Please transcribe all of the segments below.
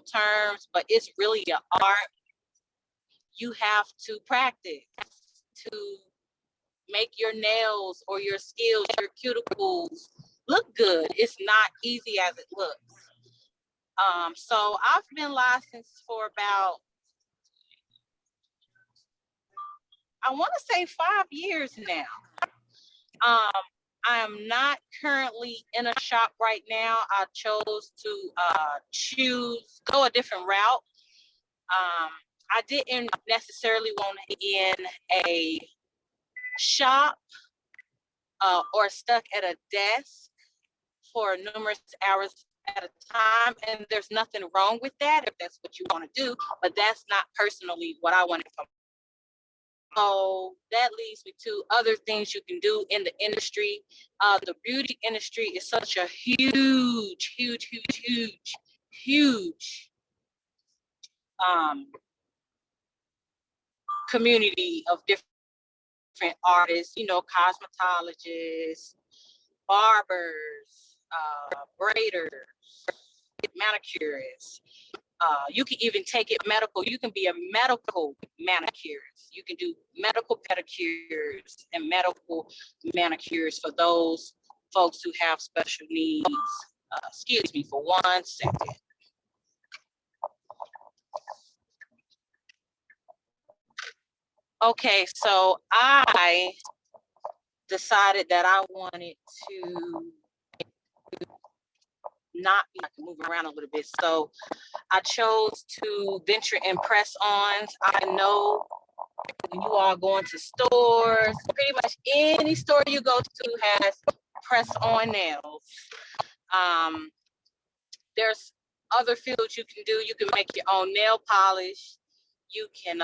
terms, but it's really an art. You have to practice to make your nails or your skills, your cuticles look good. It's not easy as it looks. So I've been licensed for about, I want to say 5 years now. I am not currently in a shop right now. I chose to go a different route. I didn't necessarily want to in a shop or stuck at a desk for numerous hours at a time. And there's nothing wrong with that if that's what you want to do, but that's not personally what I wanted from. So that leads me to other things you can do in the industry. The beauty industry is such a huge community of different artists, cosmetologists, barbers, braiders, manicurists. You can even take it medical. You can be a medical manicurist. You can do medical pedicures and medical manicures for those folks who have special needs. Excuse me for 1 second. Okay, so I decided that I wanted to not be, I can move around a little bit. So I chose to venture in press-ons. I know when you are going to stores, pretty much any store you go to has press-on nails. There's other fields you can do. You can make your own nail polish. You can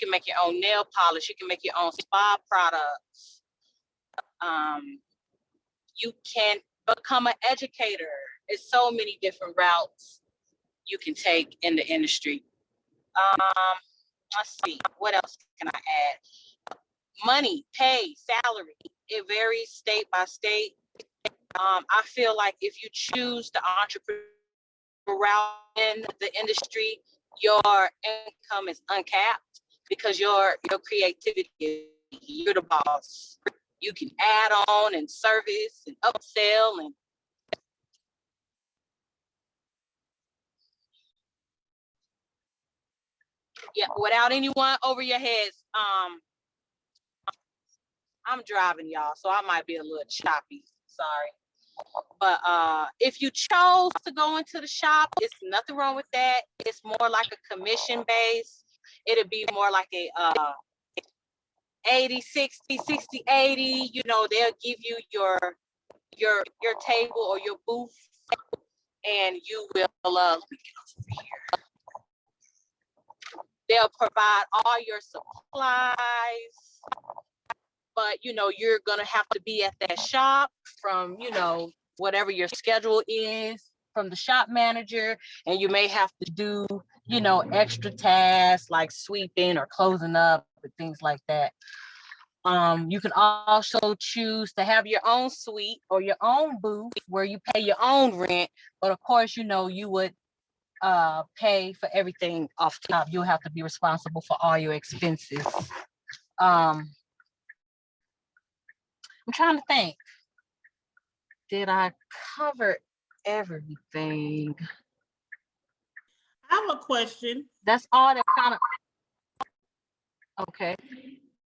make your own nail polish. You can make your own spa products. You can become an educator. There's so many different routes you can take in the industry. Let's see, what else can I add? Money, pay, salary, it varies state by state. I feel like if you choose the entrepreneur route in the industry, your income is uncapped because your creativity, you're the boss. You can add on and service and upsell and without anyone over your heads. I'm driving, y'all, so I might be a little choppy. Sorry. But if you chose to go into the shop, it's nothing wrong with that. It's more like a commission base. It'll be more like a 80, 60, 60, 80. They'll give you your table or your booth, and you will let me get over here. They'll provide all your supplies, but you're gonna have to be at that shop from whatever your schedule is from the shop manager, and you may have to do extra tasks like sweeping or closing up and things like that. You can also choose to have your own suite or your own booth where you pay your own rent, but of course you would pay for everything off top. You'll have to be responsible for all your expenses. I'm trying to think. Did I cover everything? I have a question. That's all that kind of. Okay.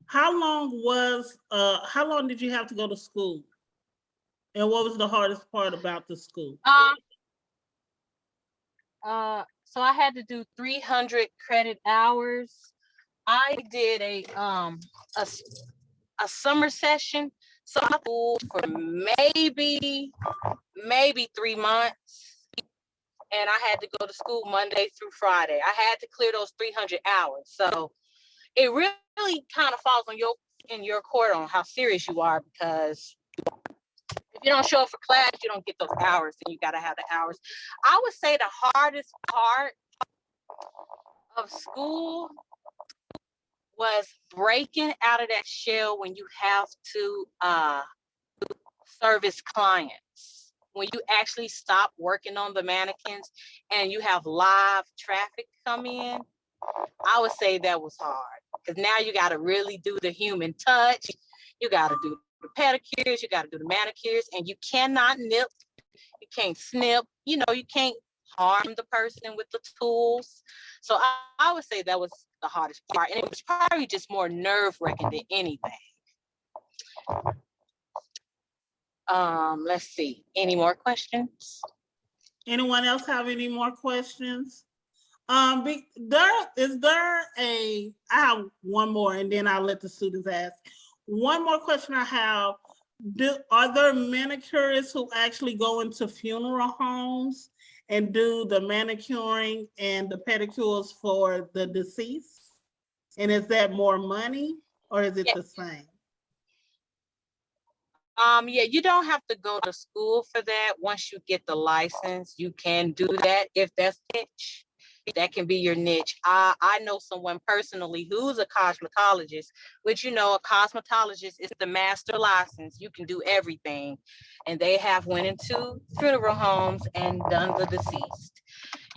How long did you have to go to school? And what was the hardest part about the school? So I had to do 300 credit hours. I did a summer session, so I schooled for maybe 3 months, and I had to go to school Monday through Friday. I had to clear those 300 hours. So it really kind of falls in your court on how serious you are, because if you don't show up for class, you don't get those hours, and you got to have the hours. I would say the hardest part of school was breaking out of that shell when you have to service clients, when you actually stop working on the mannequins and you have live traffic come in, I would say that was hard, because now you got to really do the human touch. You got to do the pedicures, you got to do the manicures, and you cannot nip, you can't snip, you know, you can't harm the person with the tools. So I would say that was the hardest part, and it was probably just more nerve-wracking than anything. Let's see, any more questions? Anyone else have any more questions? I have one more and then I'll let the students ask. One more question I have, are there manicurists who actually go into funeral homes and do the manicuring and the pedicures for the deceased? And is that more money or is it the same? Yeah, you don't have to go to school for that. Once you get the license, you can do that if that's niche. That can be your niche. I know someone personally who's a cosmetologist, which, you know, a cosmetologist is the master license. You can do everything. And they have went into funeral homes and done the deceased.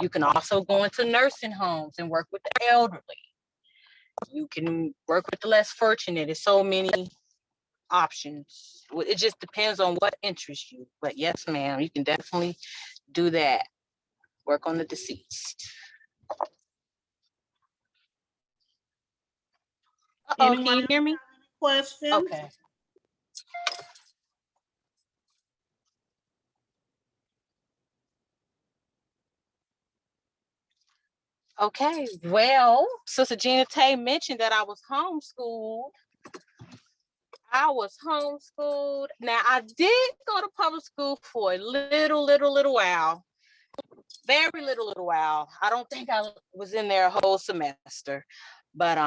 You can also go into nursing homes and work with the elderly. You can work with the less fortunate. There's so many options. It just depends on what interests you. But yes, ma'am, you can definitely do that. Work on the deceased. Oh, can you hear me? Questions? Okay. Okay, well, Sister Gina Tay mentioned that I was homeschooled. Now, I did go to public school for a little while. Very little while. I don't think I was in there a whole semester. But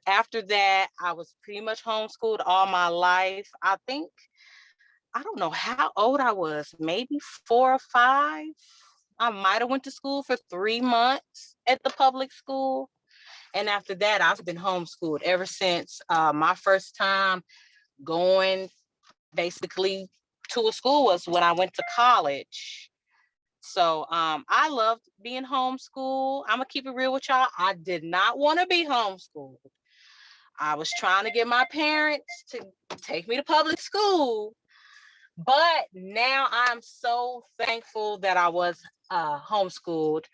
after that, I was pretty much homeschooled all my life. I don't know how old I was, maybe 4 or 5. I might have went to school for 3 months at the public school. And after that, I've been homeschooled ever since my first time going basically to a school was when I went to college. So I loved being homeschooled. I'm gonna keep it real with y'all. I did not want to be homeschooled. I was trying to get my parents to take me to public school. But now I'm so thankful that I was homeschooled.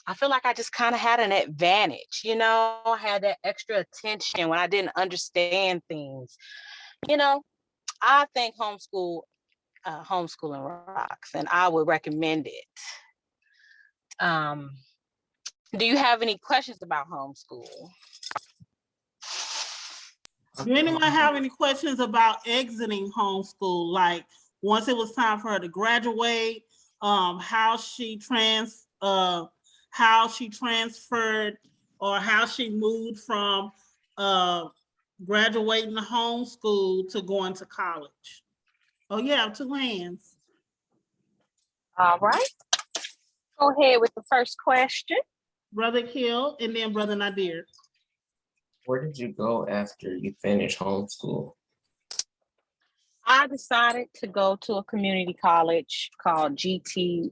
I feel like I just kind of had an advantage, you know, I had that extra attention when I didn't understand things. You know, I think homeschooling rocks, and I would recommend it. Do you have any questions about homeschool? Do anyone have any questions about exiting homeschool? Like once it was time for her to graduate, how she transferred, or how she moved from graduating homeschool to going to college? Oh, you have 2 hands. All right. Go ahead with the first question. Brother Hill and then Brother Nadir. Where did you go after you finished homeschool? I decided to go to a community college called GTCC.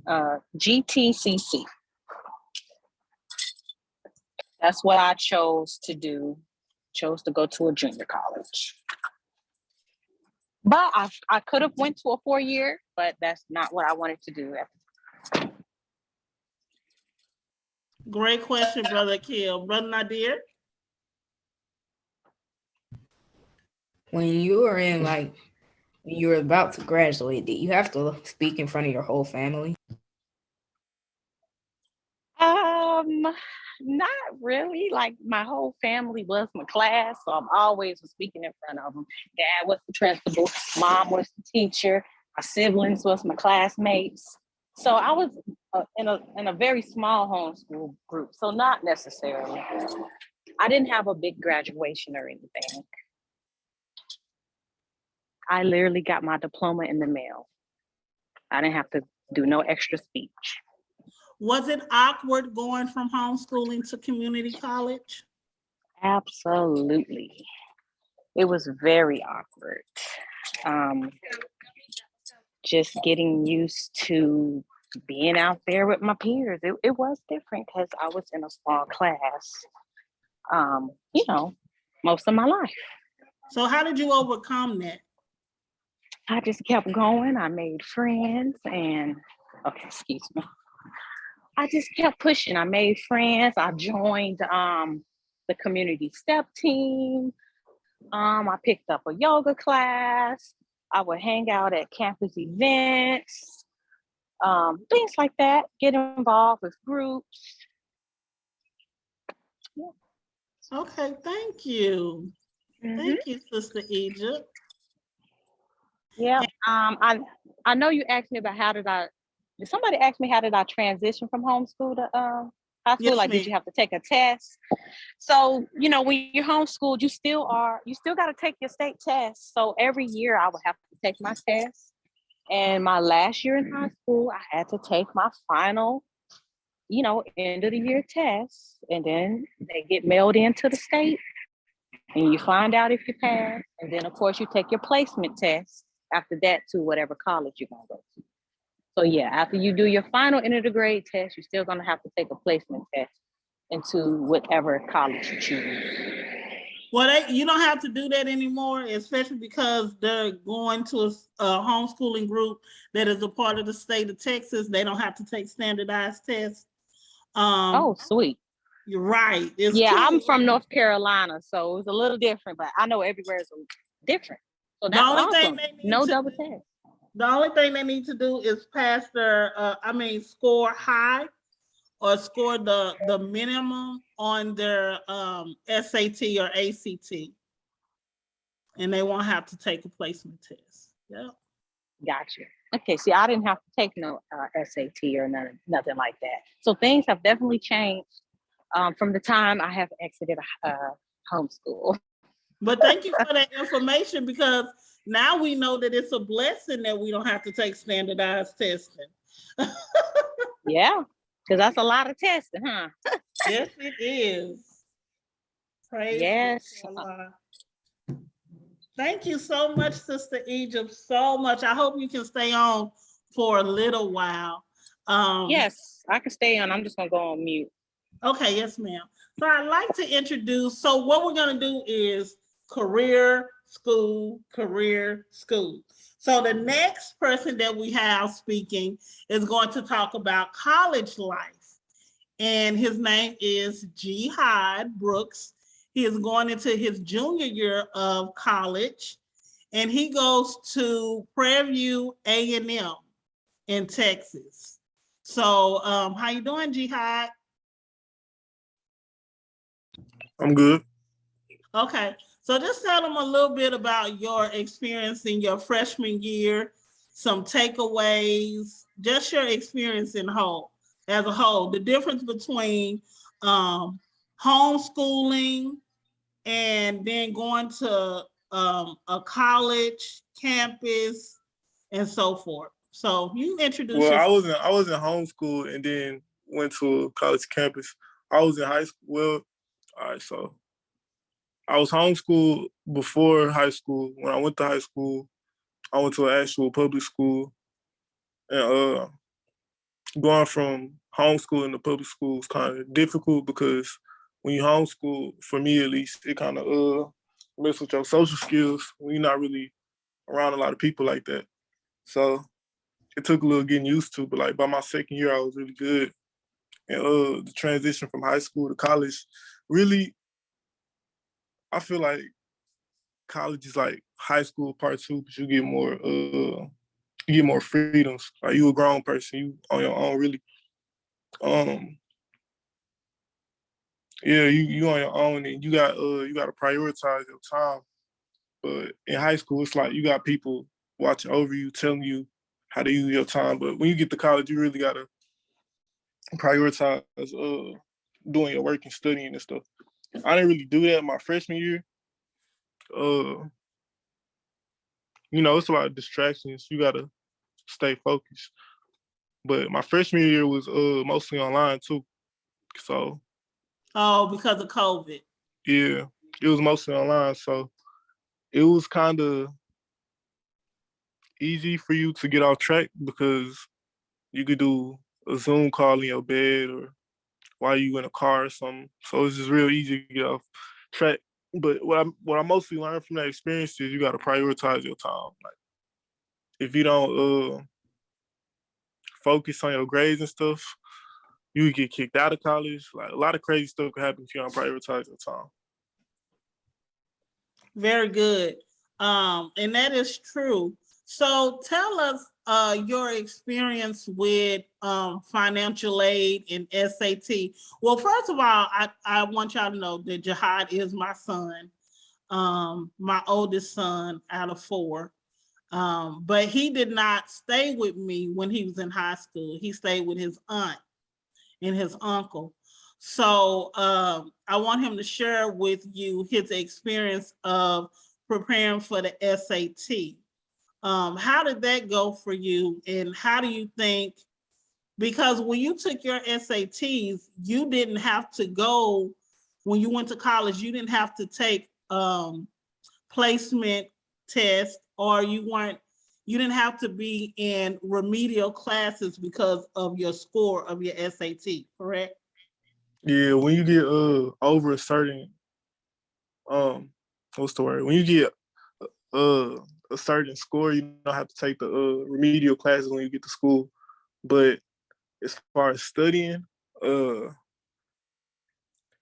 That's what I chose to do. Chose to go to a junior college. But I could have went to a 4-year, but that's not what I wanted to do. Great question, Brother Hill. Brother Nadir? When you were when you were about to graduate, did you have to speak in front of your whole family? Not really. Like my whole family was my class, so I'm always speaking in front of them. Dad was the principal, mom was the teacher, my siblings was my classmates. So I was in a very small homeschool group, so not necessarily. I didn't have a big graduation or anything. I literally got my diploma in the mail. I didn't have to do no extra speech. Was it awkward going from homeschooling to community college? Absolutely. It was very awkward. just getting used to being out there with my peers. It was different because I was in a small class, you know, most of my life. So how did you overcome that? I just kept going. I made friends and, okay, excuse me. I just kept pushing. I made friends. I joined the community step team. I picked up a yoga class. I would hang out at campus events, things like that. Get involved with groups. Yeah. Okay, thank you. Thank you, Sister Egypt. Yeah. I know you asked me about did somebody ask me how did I transition from homeschool to high school? Yes, Like, did you have to take a test? So, you know, when you're homeschooled, you still got to take your state test. So every year I would have to take my test. And my last year in high school, I had to take my final, you know, end of the year test. And then they get mailed into the state and you find out if you pass. And then, of course, you take your placement test after that to whatever college you're going to go to. So, yeah, after you do your final end of the grade test, you're still going to have to take a placement test into whatever college you choose. Well, you don't have to do that anymore, especially because they're going to a homeschooling group that is a part of the state of Texas. They don't have to take standardized tests. Oh, sweet. You're right. It's Yeah, cool. I'm from North Carolina, so it's a little different, but I know everywhere is different. So that's awesome. No double test. The only thing they need to do is pass their, score high or score the minimum on their SAT or ACT. And they won't have to take a placement test. Yep. Gotcha. Okay, see, I didn't have to take no SAT or nothing like that. So things have definitely changed from the time I have exited homeschool. But thank you for that information, because now we know that it's a blessing that we don't have to take standardized testing. Yeah, because that's a lot of testing, huh? Yes, it is. Praise yes. Allah. Thank you so much, Sister Egypt, so much. I hope you can stay on for a little while. Yes, I can stay on. I'm just going to go on mute. Okay, yes, ma'am. So I'd like to introduce, so what we're going to do is career, school, career, school. So the next person that we have speaking is going to talk about college life. And his name is Jihad Brooks. He is going into his junior year of college, and he goes to Prairie View A&M in Texas. So how you doing, Jihad? I'm good. Okay, so just tell them a little bit about your experience in your freshman year, some takeaways, just your experience as a whole, the difference between homeschooling and then going to a college campus and so forth. So you introduce yourself. yourself. I was in homeschool and then went to a college campus. I was in high school. Well, all right, so I was homeschooled before high school. When I went to high school, I went to an actual public school. And going from homeschooling to public school is kind of difficult because when you homeschool, for me at least, it kind of mess with your social skills when you're not really around a lot of people like that. So it took a little getting used to, but like by my second year, I was really good. And the transition from high school to college, really, I feel like college is like high school part two, but you get more freedoms. Like you a grown person, you on your own, really. Yeah, you on your own, and you got to prioritize your time. But in high school, it's like you got people watching over you, telling you how to use your time. But when you get to college, you really got to prioritize doing your work and studying and stuff. I didn't really do that my freshman year. It's a lot of distractions. You got to stay focused. But my freshman year was mostly online too. So. Oh, because of COVID. Yeah, it was mostly online. So it was kind of easy for you to get off track because you could do a Zoom call in your bed or while you in a car or something. So it's just real easy to get off track. But what I mostly learned from that experience is you got to prioritize your time. Like if you don't focus on your grades and stuff, you would get kicked out of college. Like a lot of crazy stuff could happen if you don't prioritize your time. Very good. And that is true. So tell us your experience with financial aid and SAT. Well, first of all, I want y'all to know that Jihad is my son, my oldest son out of 4. But he did not stay with me when he was in high school. He stayed with his aunt and his uncle. So I want him to share with you his experience of preparing for the SAT. How did that go for you? And how do you think, because when you took your SATs, you didn't have to go, when you went to college, you didn't have to take placement tests, or you didn't have to be in remedial classes because of your score of your SAT, correct? Yeah, when you get over a certain what's the word? When you get a certain score, you don't have to take the remedial classes when you get to school. But as far as studying, it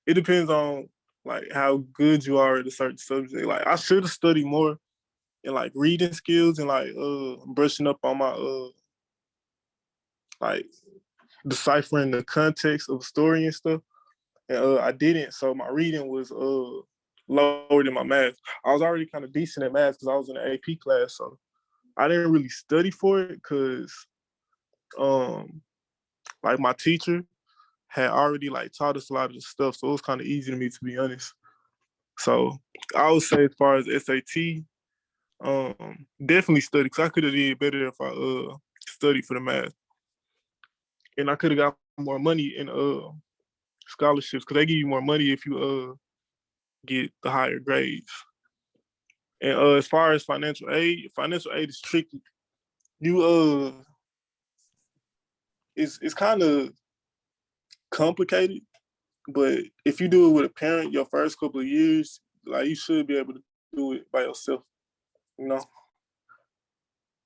depends on like how good you are at a certain subject. Like I should have studied more in like reading skills and like brushing up on my like deciphering the context of a story and stuff. And I didn't, so my reading was lower than my math. I was already kind of decent at math because I was in an AP class, so I didn't really study for it because like my teacher had already like taught us a lot of the stuff, so it was kind of easy to me, to be honest. So I would say as far as SAT, definitely study, because I could have did better if I studied for the math, and I could have got more money in scholarships because they give you more money if you get the higher grades. And as far as financial aid is tricky. You it's kind of complicated, but if you do it with a parent your first couple of years, like you should be able to do it by yourself, you know.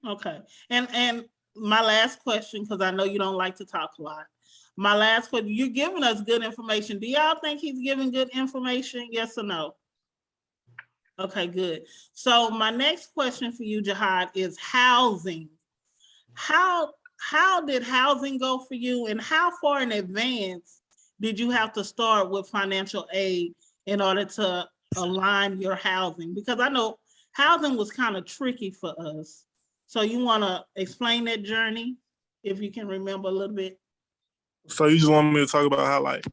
Okay. And my last question, because I know you don't like to talk a lot. My last question, you're giving us good information. Do y'all think he's giving good information? Yes or no? Okay, good. So my next question for you, Jihad, is housing. How did housing go for you, and how far in advance did you have to start with financial aid in order to align your housing? Because I know housing was kind of tricky for us. So you want to explain that journey, if you can remember a little bit? So you just want me to talk about how like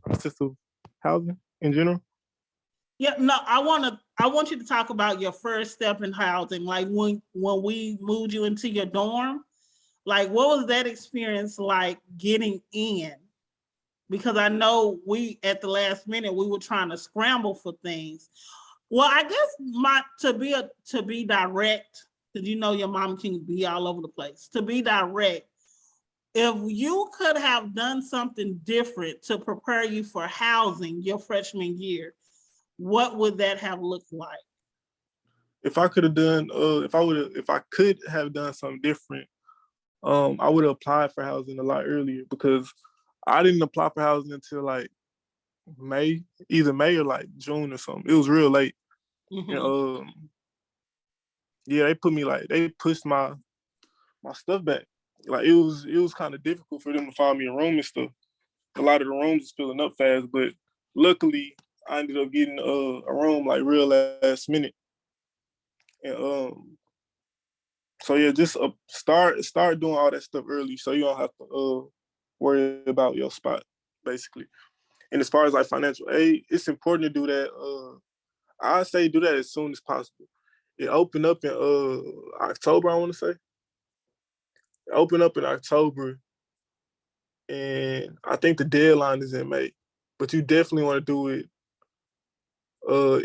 process of housing in general? Yeah, no, I want you to talk about your first step in housing, like when we moved you into your dorm. Like, what was that experience like getting in? Because I know we, at the last minute, we were trying to scramble for things. Well, I guess to be direct, because you know your mom can be all over the place. To be direct, if you could have done something different to prepare you for housing your freshman year, what would that have looked like? If I could have done, if I could have done something different, I would have applied for housing a lot earlier, because I didn't apply for housing until like either May or like June or something. It was real late. Mhm. And yeah, they pushed my stuff back. Like it was kind of difficult for them to find me a room and stuff. A lot of the rooms was filling up fast, but luckily I ended up getting a room like real last minute. And so yeah, just start doing all that stuff early, so you don't have to worry about your spot, basically. And as far as like financial aid, it's important to do that. I say do that as soon as possible. It opened up in October, I want to say. It opened up in October, and I think the deadline is in May. But you definitely want to do it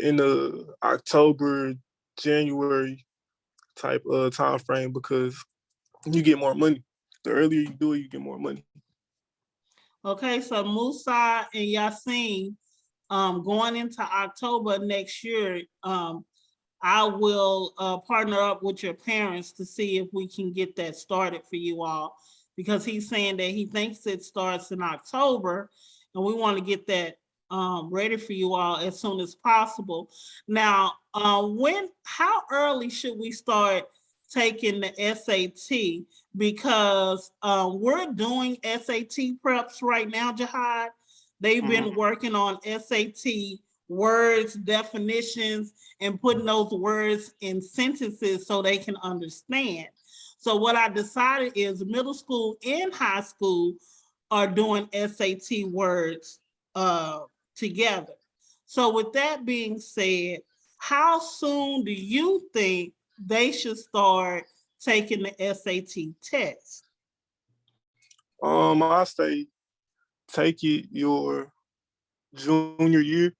in the October, January type time frame because you get more money. The earlier you do it, you get more money. Okay, so Musa and Yasin, going into October next year, I will partner up with your parents to see if we can get that started for you all, because he's saying that he thinks it starts in October, and we want to get that ready for you all as soon as possible. Now, how early should we start taking the SAT? Because we're doing SAT preps right now, Jihad. They've been working on SAT words, definitions, and putting those words in sentences so they can understand. So what I decided is middle school and high school are doing SAT words together. So with that being said, how soon do you think they should start taking the SAT test? I say take it your junior year.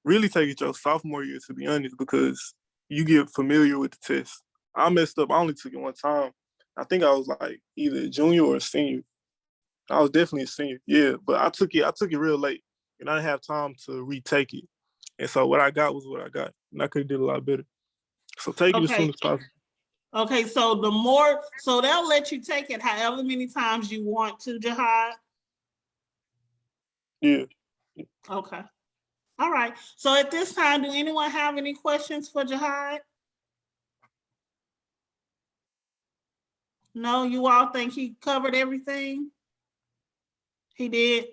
Really take it your sophomore year, to be honest, because you get familiar with the test. I messed up. I only took it one time. I think I was like either a junior or a senior. I was definitely a senior, yeah. But I took it real late, and I didn't have time to retake it. And so what I got was what I got, and I could have did a lot better. So take it as soon Okay. as possible. Okay, so so they'll let you take it however many times you want to, Jihad? Yeah. Okay. All right. So at this time, do anyone have any questions for Jihad? No, you all think he covered everything? He did?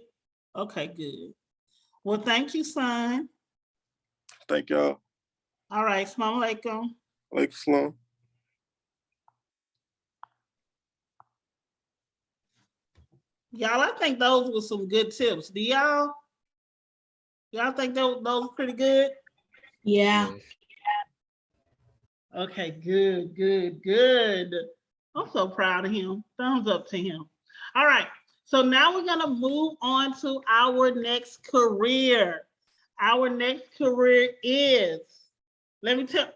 Okay, good. Well, thank you, son. Thank y'all. All right, Assalamu alaikum. Like Slum. Y'all, I think those were some good tips. Do y'all? Y'all think those were pretty good? Yeah. Okay, good, good, good. I'm so proud of him. Thumbs up to him. All right, so now we're gonna move on to our next career. Our next career is,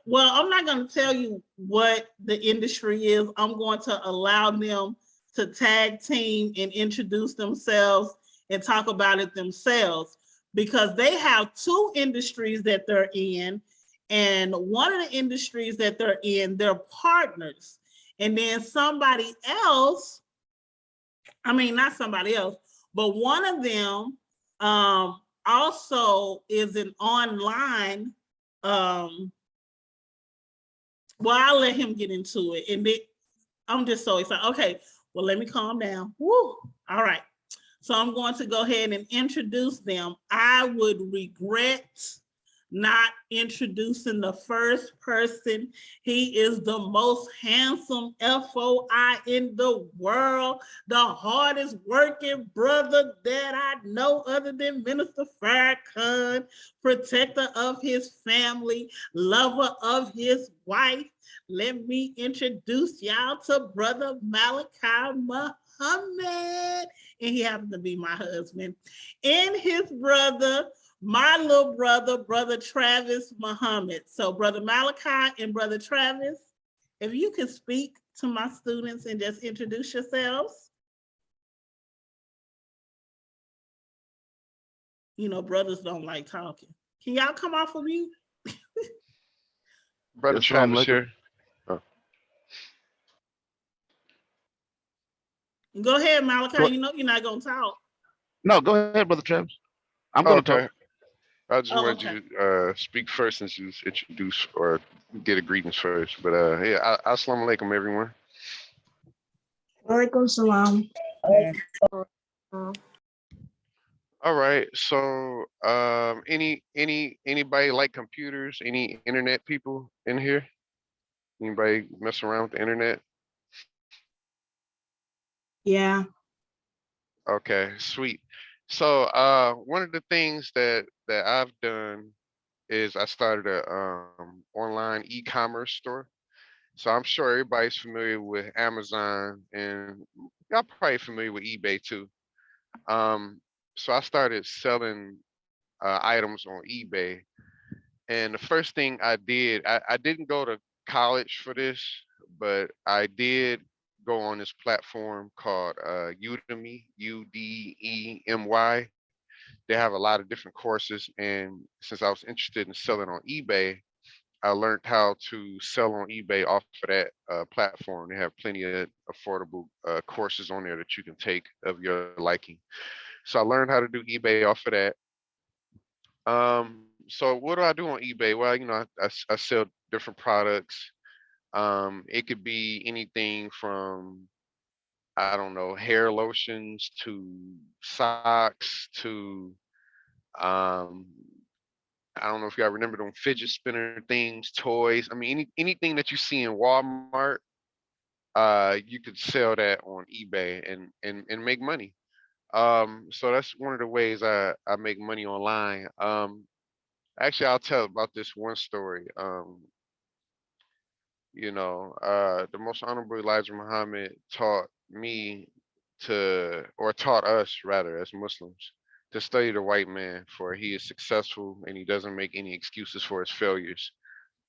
well, I'm not gonna tell you what the industry is. I'm going to allow them to tag team and introduce themselves and talk about it themselves, because they have two industries that they're in. And one of the industries that they're in, they're partners. And then somebody else, not somebody else, but one of them also is an online, well, I'll let him get into it. And I'm just so excited. Okay, well, let me calm down. Woo. All right. So I'm going to go ahead and introduce them. I would regret not introducing the first person. He is the most handsome FOI in the world, the hardest working brother that I know other than Minister Farrakhan, protector of his family, lover of his wife. Let me introduce y'all to Brother Malachi Muhammad. And he happens to be my husband. And his brother, my little brother, Brother Travis Muhammad. So Brother Malachi and Brother Travis, if you could speak to my students and just introduce yourselves. You know, brothers don't like talking. Can y'all come off of mute? Brother Travis here. Oh. Go ahead, Malachi. You know you're not gonna talk. No, go ahead, Brother Travis. I'm gonna talk. I just wanted you to speak first since you introduced or get a greetings first. But yeah, assalamu alaikum, everyone. Walaikum salam. All right. So anybody like computers? Any internet people in here? Anybody mess around with the internet? Yeah. Okay, sweet. So one of the things that I've done is I started a online e-commerce store. So I'm sure everybody's familiar with Amazon, and y'all probably familiar with eBay too. So I started selling items on eBay, and the first thing I did, I didn't go to college for this, but I did go on this platform called Udemy, Udemy. They have a lot of different courses, and since I was interested in selling on eBay, I learned how to sell on eBay off of that platform. They have plenty of affordable courses on there that you can take of your liking. So I learned how to do eBay off of that. So what do I do on eBay? Well, I sell different products. It could be anything from, I don't know, hair lotions to socks to um, I don't know if y'all remember them fidget spinner things, toys. I mean, anything that you see in Walmart, you could sell that on eBay and make money. So that's one of the ways I make money online. Actually, I'll tell about this one story. The most honorable Elijah Muhammad taught me or taught us rather, as Muslims, to study the white man, for he is successful and he doesn't make any excuses for his failures.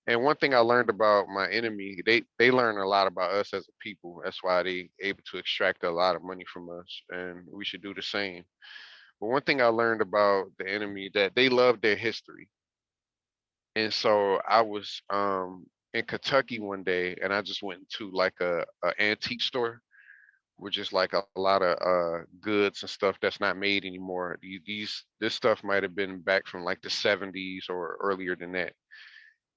And one thing I learned about my enemy, they learn a lot about us as a people. That's why they able to extract a lot of money from us, and we should do the same. But one thing I learned about the enemy, that they love their history. And so I was in Kentucky one day, and I just went to like a antique store, which is like a lot of goods and stuff that's not made anymore. This stuff might have been back from like the 70s or earlier than that.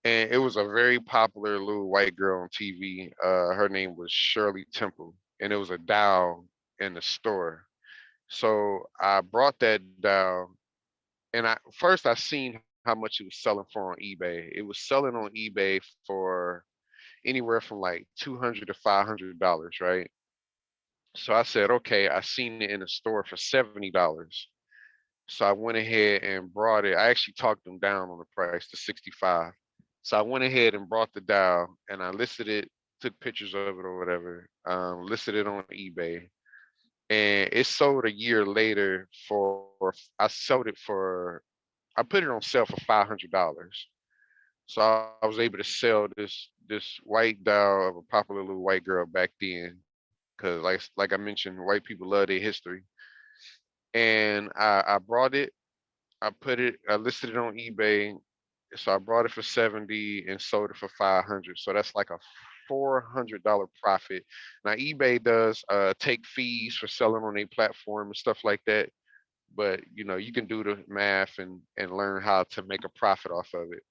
And it was a very popular little white girl on TV. Her name was Shirley Temple, and it was a doll in the store. So I brought that doll, and I seen how much it was selling for on eBay. It was selling on eBay for anywhere from like $200 to $500, right? So I said, okay, I seen it in the store for $70. So I went ahead and brought it. I actually talked them down on the price to 65. So I went ahead and brought the dial, and I listed it, took pictures of it or whatever, listed it on eBay. And it sold a year later I sold it for, I put it on sale for $500. So I was able to sell this white doll of a popular little white girl back then, because like I mentioned, white people love their history. And I brought it, I listed it on eBay. So I brought it for 70 and sold it for 500. So that's like a $400 profit. Now eBay does take fees for selling on a platform and stuff like that. But you can do the math and learn how to make a profit off of it.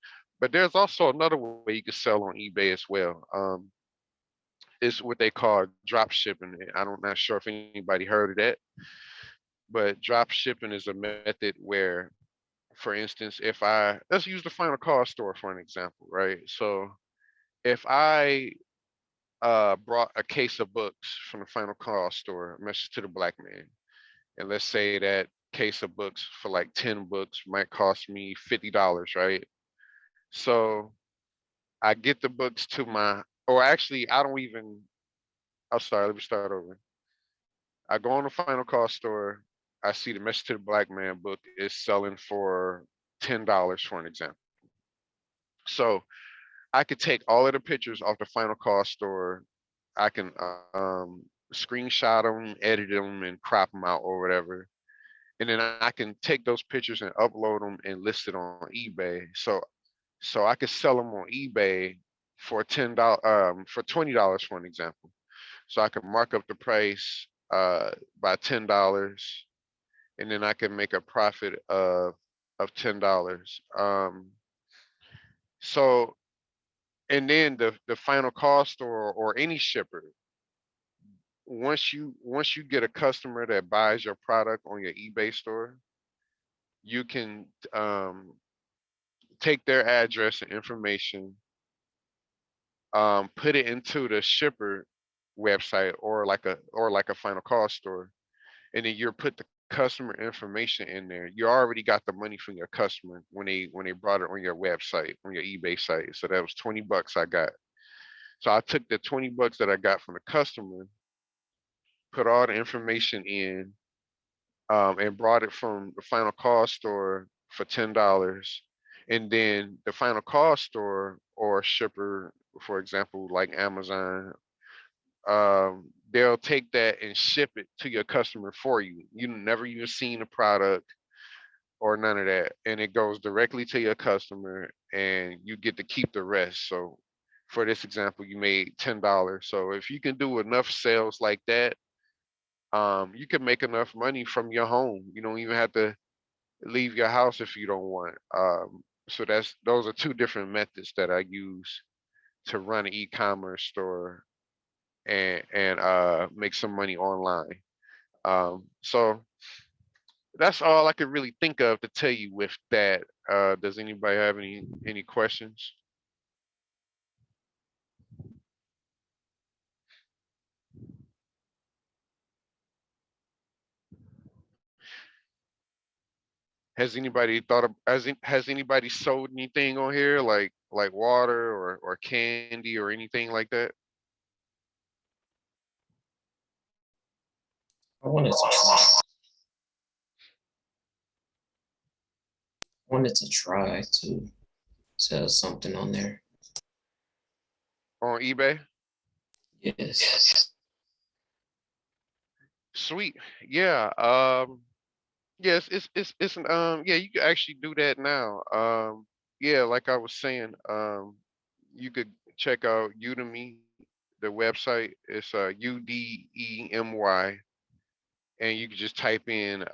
But there's also another way you can sell on eBay as well. It's what they call drop shipping. I'm not sure if anybody heard of that, but drop shipping is a method where, for instance, if let's use the Final Call store for an example, right? So if I brought a case of books from the Final Call store, Message to the Black Man, and let's say that case of books for like 10 books might cost me $50, right? So I get the books to or actually, I don't even, I'm sorry, let me start over. I go on the Final Call store, I see the Message to the Black Man book is selling for $10 for an example. So I could take all of the pictures off the Final Call store. I can screenshot them, edit them, and crop them out or whatever. And then I can take those pictures and upload them and list it on eBay. So I could sell them on eBay for for $20 for an example. So I can mark up the price by $10, and then I can make a profit of $10. So and then the Final Call store or any shipper, once you get a customer that buys your product on your eBay store, you can take their address and information, put it into the shipper website or like a Final Call store, and then you put the customer information in there. You already got the money from your customer when they brought it on your website, on your eBay site. So that was $20 I got. So I took the $20 that I got from the customer, put all the information in, and brought it from the Final Call store for $10. And then the Final Call store or shipper, for example, like Amazon, they'll take that and ship it to your customer for you. You never even seen the product or none of that, and it goes directly to your customer, and you get to keep the rest. So, for this example, you made $10. So if you can do enough sales like that, you can make enough money from your home. You don't even have to leave your house if you don't want. So those are two different methods that I use to run an e-commerce store and make some money online. So that's all I could really think of to tell you with that. Does anybody have any questions? Has anybody thought of has anybody sold anything on here like water or candy or anything like that? I wanted to try to sell something on there. On eBay? Yes. Sweet. Yeah. Yes, yeah, you can actually do that now. Yeah, like I was saying, you could check out Udemy, the website. It's UDEMY, and you can just type in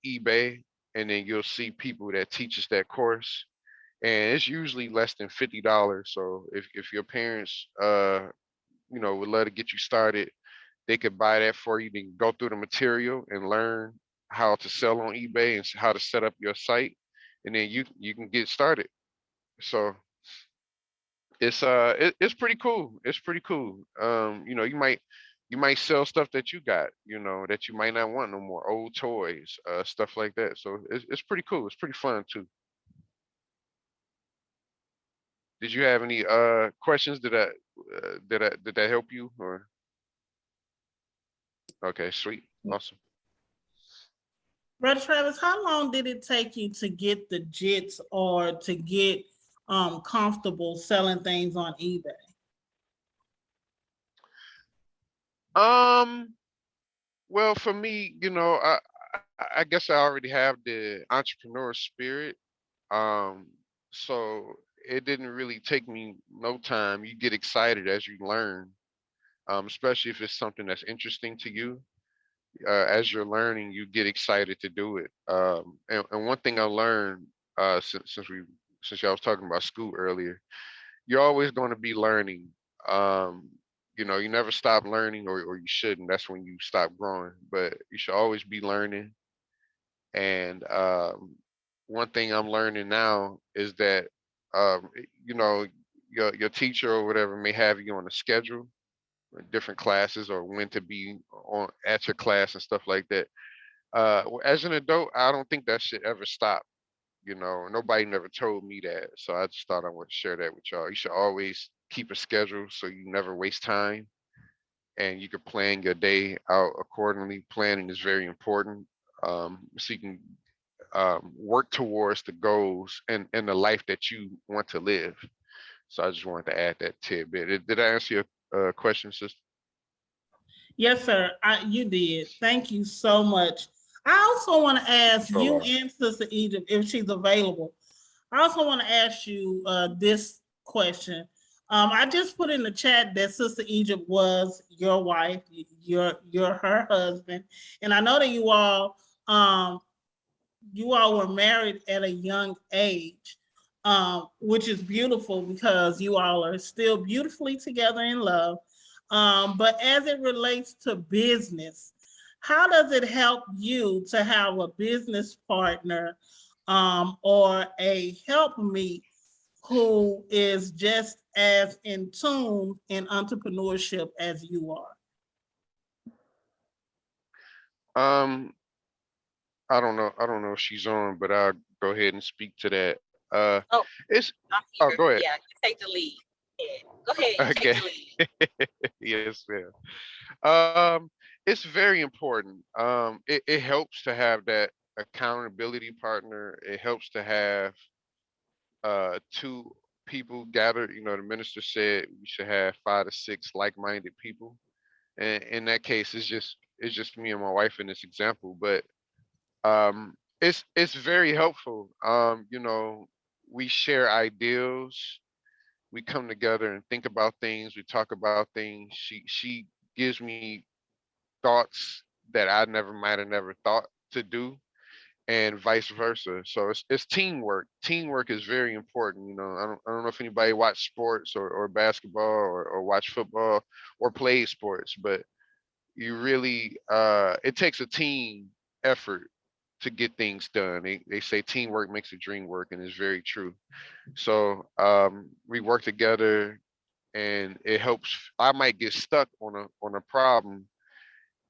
eBay, and then you'll see people that teaches that course. And it's usually less than $50. So if your parents would love to get you started, they could buy that for you, then go through the material and learn how to sell on eBay and how to set up your site, and then you can get started. So it's pretty cool. It's pretty cool. You might sell stuff that you got, that you might not want no more, old toys, stuff like that. So it's pretty cool. It's pretty fun too. Did you have any questions? Did that help you or? Okay, sweet, awesome. Brother Travis, how long did it take you to get the jits or to get comfortable selling things on eBay? Well, for me, I guess I already have the entrepreneur spirit. Um, so it didn't really take me no time. You get excited as you learn, especially if it's something that's interesting to you. As you're learning, you get excited to do it. And one thing I learned since y'all was talking about school earlier, you're always going to be learning. Um, you never stop learning, or you shouldn't. That's when you stop growing. But you should always be learning. And one thing I'm learning now is that your teacher or whatever may have you on a schedule, different classes, or when to be on at your class and stuff like that. As an adult, I don't think that should ever stop. Nobody never told me that, so I just thought I would share that with y'all. You should always keep a schedule so you never waste time, and you can plan your day out accordingly. Planning is very important, so you can work towards the goals and the life that you want to live. So I just wanted to add that tidbit. Did I answer your question, sister? Yes, sir. You did. Thank you so much. I also want to ask you and Sister Egypt, if she's available. I also want to ask you this question. I just put in the chat that Sister Egypt was your wife, you're her husband, and I know that you all were married at a young age, which is beautiful because you all are still beautifully together in love. But as it relates to business, how does it help you to have a business partner or a helpmeet who is just as in tune in entrepreneurship as you are? I don't know. I don't know if she's on, but I'll go ahead and speak to that. Oh, It's I'm oh, here. go ahead. Yeah, you take the lead. Yeah. Go ahead. You take Okay. the lead. Yes, ma'am. It's very important. It helps to have that accountability partner. It helps to have two people gathered. You know, the minister said we should have 5 to 6 like-minded people. And in that case, it's just me and my wife in this example. But it's very helpful. You know, we share ideals. We come together and think about things. We talk about things. She gives me thoughts that I might have never thought to do, and vice versa. So it's teamwork. Teamwork is very important. You know, I don't know if anybody watch sports or basketball or watch football or play sports, but you really it takes a team effort to get things done. They say teamwork makes the dream work, and it's very true. So we work together, and it helps. I might get stuck on a problem,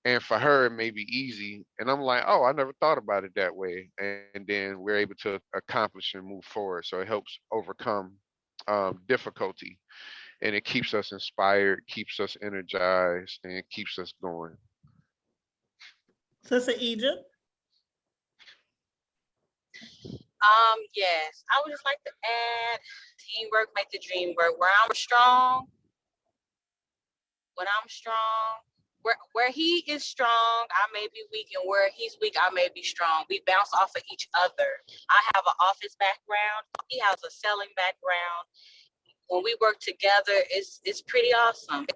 and for her it may be easy, and I'm like, oh, I never thought about it that way, and then we're able to accomplish and move forward. So it helps overcome difficulty, and it keeps us inspired, keeps us energized, and it keeps us going. Sister Egypt. Yes, I would just like to add, teamwork make the dream work. Where he is strong, I may be weak, and where he's weak, I may be strong. We bounce off of each other. I have an office background. He has a selling background. When we work together, it's pretty awesome.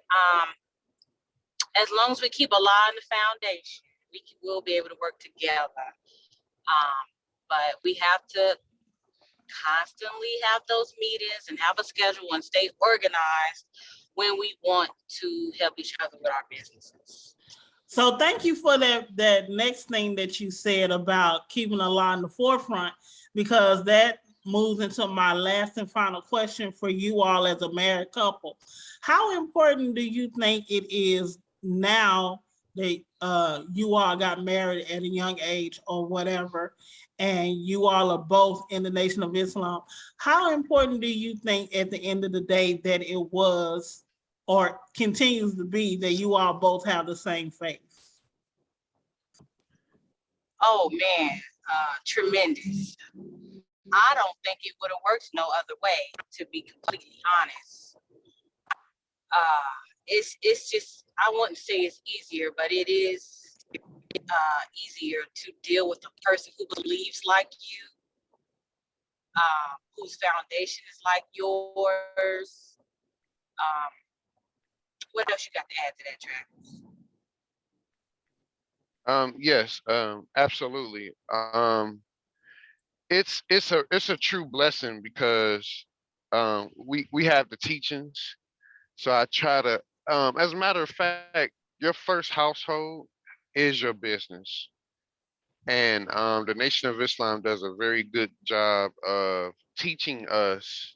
As long as we keep Allah in the foundation, we'll be able to work together. But we have to constantly have those meetings and have a schedule and stay organized when we want to help each other with our businesses. So thank you for that next thing that you said about keeping Allah in the forefront, because that moves into my last and final question for you all as a married couple. How important do you think it is now that you all got married at a young age or whatever, and you all are both in the Nation of Islam? How important do you think at the end of the day that it was or continues to be that you all both have the same faith? Oh man, tremendous. I don't think it would have worked no other way, to be completely honest. It's just, I wouldn't say it's easier, but it is easier to deal with a person who believes like you, whose foundation is like yours. What else you got to add to that, Travis? Yes, absolutely. It's a true blessing because we have the teachings. So I try to, as a matter of fact, your first household is your business. And the Nation of Islam does a very good job of teaching us,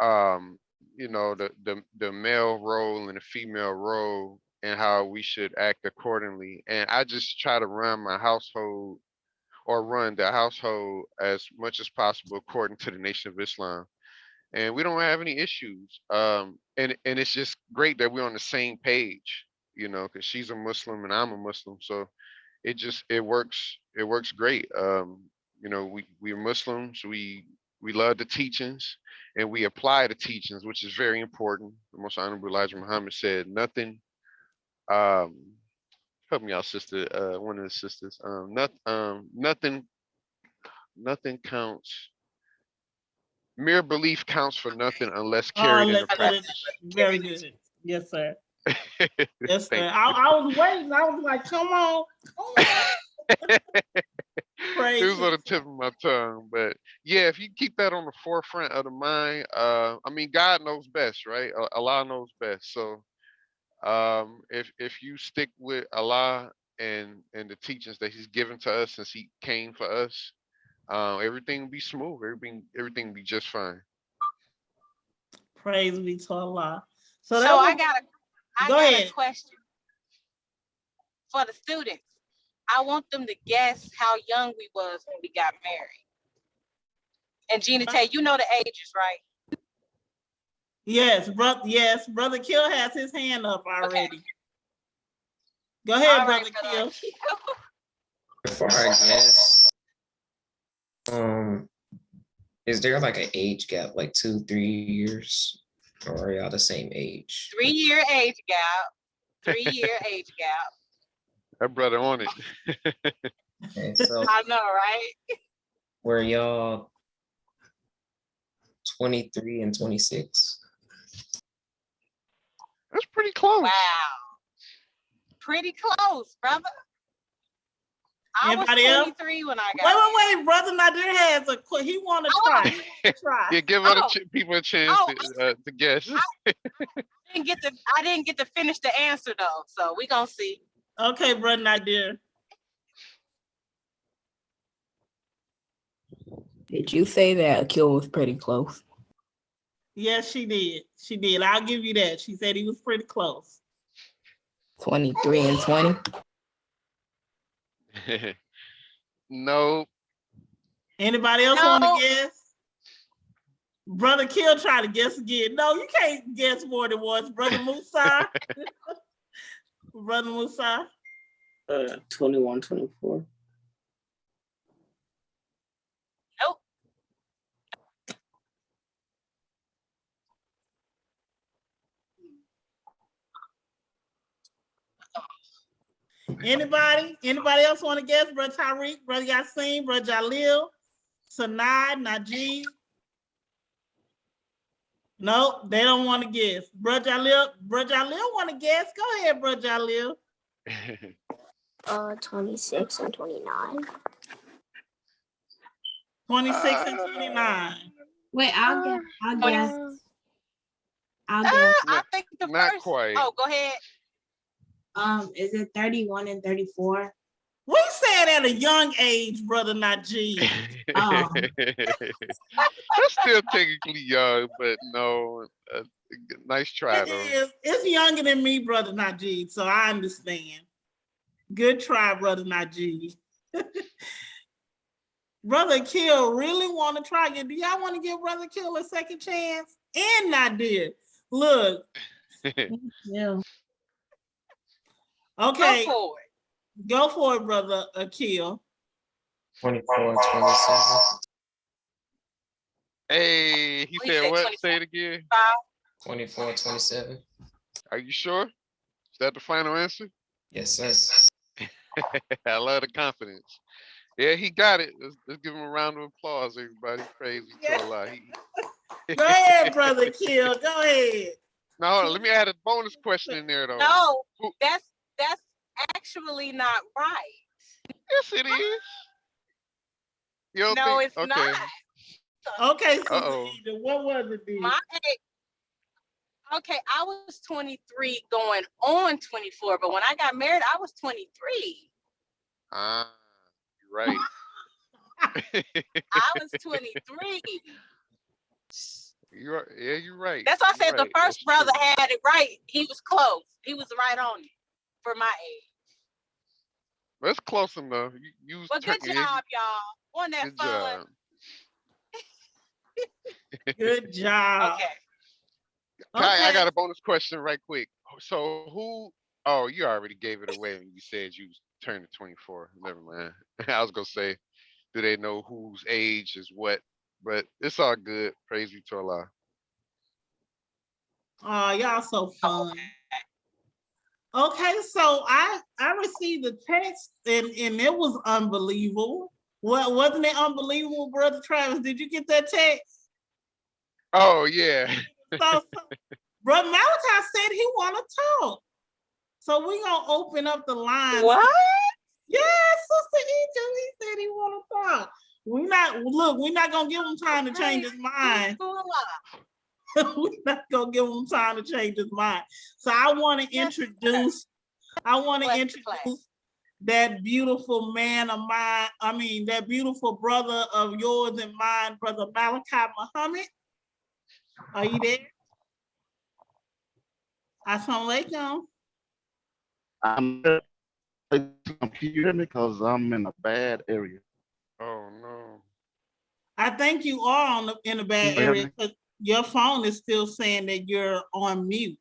you know, the male role and the female role and how we should act accordingly. And I just try to run my household or run the household as much as possible according to the Nation of Islam. And we don't have any issues. And it's just great that we're on the same page, you know, because she's a Muslim and I'm a Muslim. So it works great. You know, we're Muslims, we love the teachings and we apply the teachings, which is very important. The Most Honorable Elijah Muhammad said nothing, um, help me out, sister, one of the sisters, nothing counts. Mere belief counts for nothing unless carried into practice. Very good. Yes, sir. Yes, sir. Thank I was waiting. I was like, come on. It was on the tip of my tongue, but yeah, if you keep that on the forefront of the mind, I mean, God knows best, right? Allah knows best. So, if you stick with Allah and the teachings that He's given to us since He came for us, everything will be smooth. Everything will be just fine. Praise be to Allah. So I got a question for the students. I want them to guess how young we was when we got married. And Gina Tay, you know the ages, right? Yes, Brother Kill has his hand up already. Okay. Go ahead, all Brother right, Kill. Before I guess, Is there like an age gap, like 2-3 years, or are y'all the same age? 3-year age gap. 3-year age gap. That brother on it. Okay, so I know, right? were y'all 23 and 26? That's pretty close. Wow. Pretty close, brother. I was Anybody else? 23 when I got Wait, brother Nadir has he want to try. He want to try. Yeah, give other Oh. people a chance to guess. I didn't get to finish the answer though, so we gonna see. Okay, brother Nadir. Did you say that Akil was pretty close? Yes, she did. She did. I'll give you that. She said he was pretty close. 23 and 20? No. Anybody else want to guess? Brother Kill try to guess again. No, you can't guess more than once. Brother Musa. Brother Musa. 21, 24. Nope. Anybody else want to guess? Brother Tariq, Brother Yasin, Brother Jalil, Sanad, Najee. Nope, they don't want to guess. Brother Jalil want to guess. Go ahead, Brother Jalil. 26 and 29. 26 and 29. Wait, I'll guess. I'll guess. I think the Not first. quite. Oh, go ahead. Is it 31 and 34? We said at a young age, Brother Najee. Oh. That's still technically young, but no. Nice try though. It's younger than me, Brother Najee, so I understand. Good try, Brother Najee. Brother Kill really want to try again. Do y'all want to give Brother Kill a second chance? And Nadir. Look. Yeah. Okay. Go for it. Go for it, Brother Akil. 24, 27. Hey, he said what? 24. Say it again. 24, 27. Are you sure? Is that the final answer? Yes, sir. I love the confidence. Yeah, he got it. Let's give him a round of applause, everybody. Praise Yeah. to Allah. Go ahead, Brother Kill. Go ahead. No, let me add a bonus question in there though. No, that's actually not right. Yes, it is. You don't No, think? it's Okay. not. Okay, so Uh-oh. what was it, D? My age. Okay, I was 23 going on 24, but when I got married, I was 23. Ah, you're right. I was 23. You're right. That's why I You're said the right. first That's brother true. had it right. He was close. He was right on it for my age. That's close enough. You was Well, good yeah, job, y'all. Wasn't that Good fun? job. Good job. Okay. Kai, I Okay. got a bonus question right quick. So who? Oh, you already gave it away when you said you turned 24. Never mind. I was gonna say, do they know whose age is what? But it's all good. Praise be to Allah. Oh, y'all so fun. Okay, so I received the text and it was unbelievable. What wasn't it unbelievable, Brother Travis? Did you get that text? Oh yeah. So Brother Malachi said he want to talk. So we're gonna open up the line. What? Yes, Sister Egypt, he said he want to talk. We're not gonna give him time to change his mind. We're not gonna give him time to change his mind. So I want to introduce that beautiful man of mine. I mean, that beautiful brother of yours and mine, Brother Malachi Muhammad. Are you there? Assalamu alaikum. Can you hear me? Because I'm in a bad area. Oh no. I think you are in a bad area because your phone is still saying that you're on mute.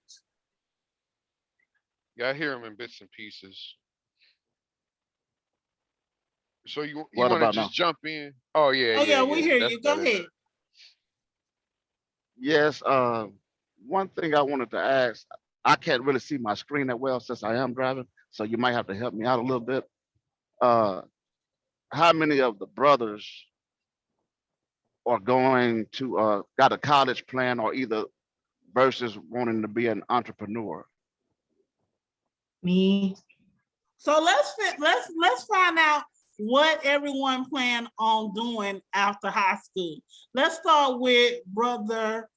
Yeah, I hear him in bits and pieces. So you What want to about just now? jump in? Oh yeah, Oh yeah, we hear That's you. Go better. ahead. Yes. One thing I wanted to ask, I can't really see my screen that well since I am driving, so you might have to help me out a little bit. Uh, how many of the brothers are going to got a college plan or either versus wanting to be an entrepreneur? Me. So let's find out what everyone plan on doing after high school. Let's start with brother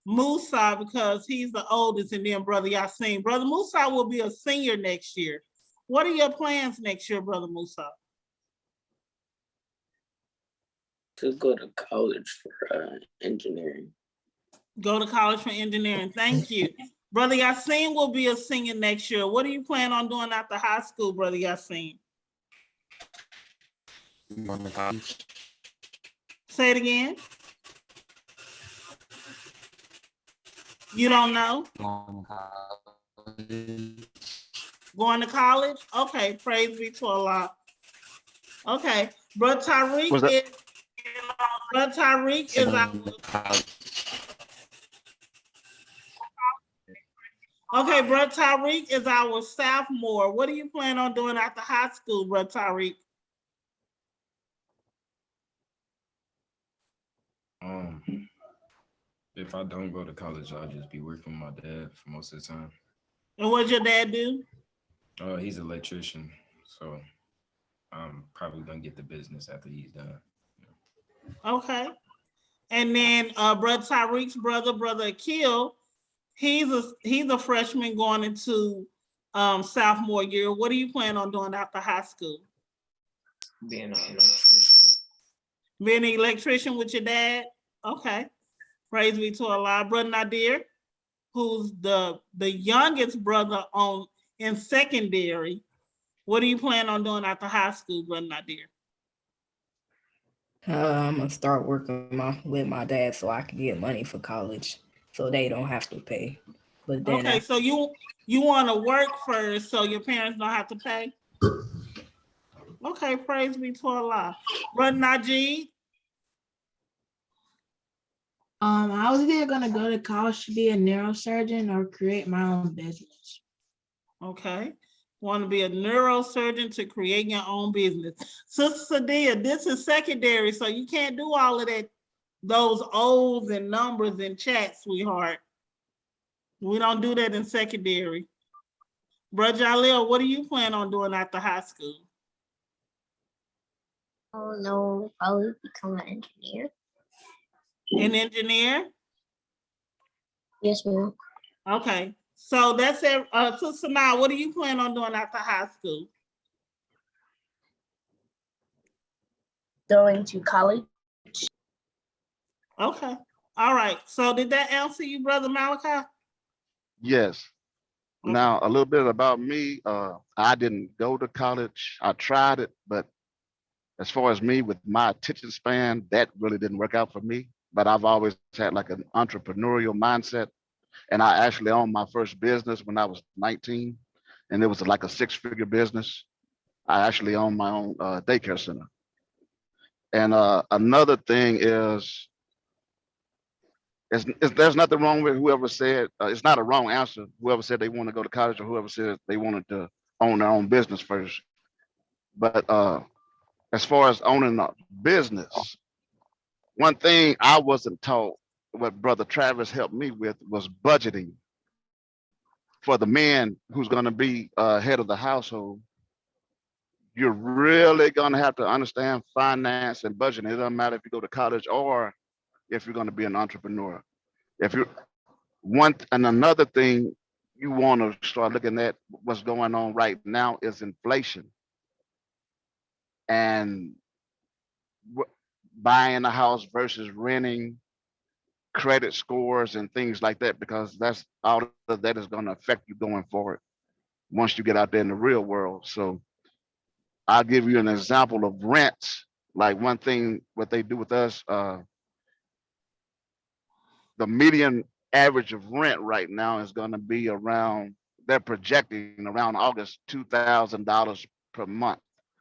Musa because he's the oldest, and then brother Yasin. Brother Musa will be a senior next year. What are your plans next year, brother Musa? To go to college for engineering. Go to college for engineering. Thank you. Brother Yasin will be a senior next year. What do you plan on doing after high school, brother Yasin? Going to college. Say it again. You don't know? Going to college. Going to college? Okay, praise be to Allah. Okay, Brother Tariq Was that is our Going to college. okay, Brother Tariq is our sophomore. What do you plan on doing after high school, Brother Tariq? If I don't go to college, I'll just be working with my dad for most of the time. And what's your dad do? He's an electrician, so I'm probably gonna get the business after he's done. Okay. And then Brother Tariq's brother Akil, he's a freshman going into sophomore year. What do you plan on doing after high school? Being an electrician. Being an electrician with your dad? Okay. Praise be to Allah. Brother Nadir, who's the youngest brother in secondary. What do you plan on doing after high school, Brother Nadir? I'm gonna start working with my dad so I can get money for college, so they don't have to pay. But then Okay, so you want to work first, so your parents don't have to pay. Okay, praise be to Allah. Brother Najee. I was either gonna go to college to be a neurosurgeon or create my own business. Okay. Want to be a neurosurgeon to create your own business. Sister Sadia, this is secondary, so you can't do all of that, those O's and numbers in chat, sweetheart. We don't do that in secondary. Brother Jalil, what do you plan on doing after high school? Oh no, probably become an engineer. An engineer? Yes, ma'am. Okay. So that's it. Sister Now, what do you plan on doing after high school? Going to college. Okay. All right. So did that answer you, Brother Malachi? Yes. Okay. Now a little bit about me. I didn't go to college. I tried it, but as far as me with my attention span, that really didn't work out for me. But I've always had like an entrepreneurial mindset. And I actually owned my first business when I was 19, and it was like a six-figure business. I actually owned my own daycare center. And another thing is, there's nothing wrong with whoever said, it's not a wrong answer, whoever said they want to go to college or whoever said they wanted to own their own business first. But as far as owning a business, one thing I wasn't taught, what Brother Travis helped me with, was budgeting. For the man who's going to be head of the household, you're really going to have to understand finance and budgeting. It doesn't matter if you go to college or if you're going to be an entrepreneur. If you want, and another thing you want to start looking at what's going on right now is inflation. And buying a house versus renting, credit scores and things like that, because that's all of that is going to affect you going forward once you get out there in the real world. So I'll give you an example of rents. Like one thing, what they do with us, the median average of rent right now is going to be around, they're projecting around August, $2,000 per month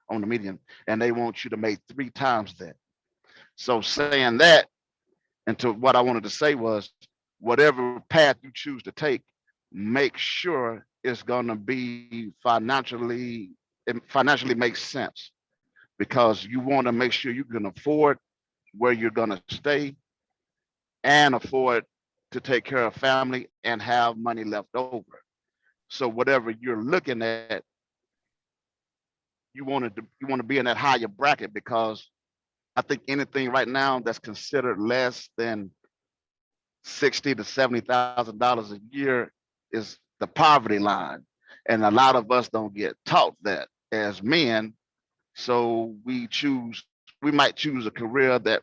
on the median. And they want you to make 3 times that. So saying that, and to what I wanted to say was, whatever path you choose to take, make sure it's going to be it financially makes sense, because you want to make sure you can afford where you're going to stay and afford to take care of family and have money left over. So whatever you're looking at, you want to be in that higher bracket, because I think anything right now that's considered less than $60,000 to $70,000 a year is the poverty line, and a lot of us don't get taught that as men. So we might choose a career that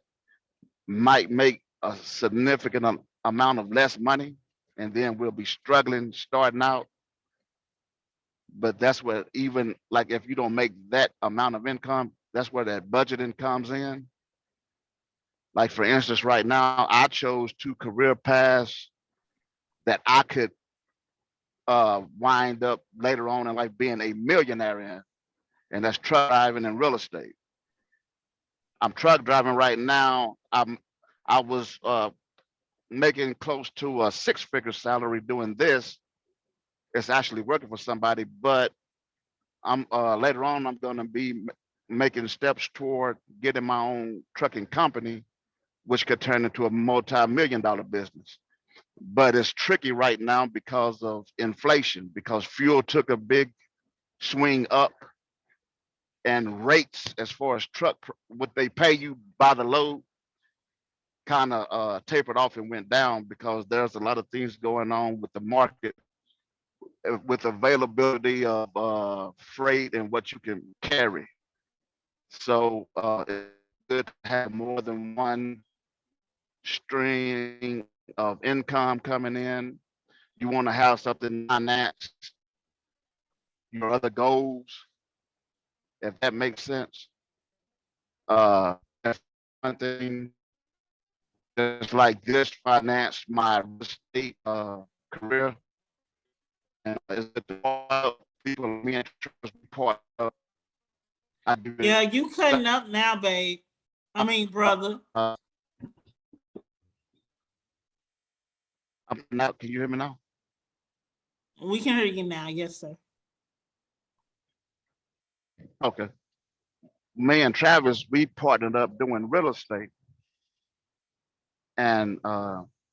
might make a significant amount of less money, and then we'll be struggling starting out. But that's where, even like if you don't make that amount of income, that's where that budgeting comes in. Like for instance, right now, I chose two career paths that I could wind up later on in life being a millionaire in, and that's truck driving and real estate. I'm truck driving right now. I was making close to a six-figure salary doing this. It's actually working for somebody, but I'm later on I'm going to be making steps toward getting my own trucking company, which could turn into a multi-million-dollar business. But it's tricky right now because of inflation, because fuel took a big swing up, and rates as far as what they pay you by the load kind of tapered off and went down, because there's a lot of things going on with the market, with availability of freight and what you can carry. So it's good to have more than one stream of income coming in. You want to have something finance your other goals, if that makes sense. That's one thing. Just like this finance my real estate career, and is it the people me and part of. I do Yeah, you cutting up now, babe. I mean, brother. Now, can you hear me now? We can hear you now. Yes, sir. Okay. Me and Travis, we partnered up doing real estate. And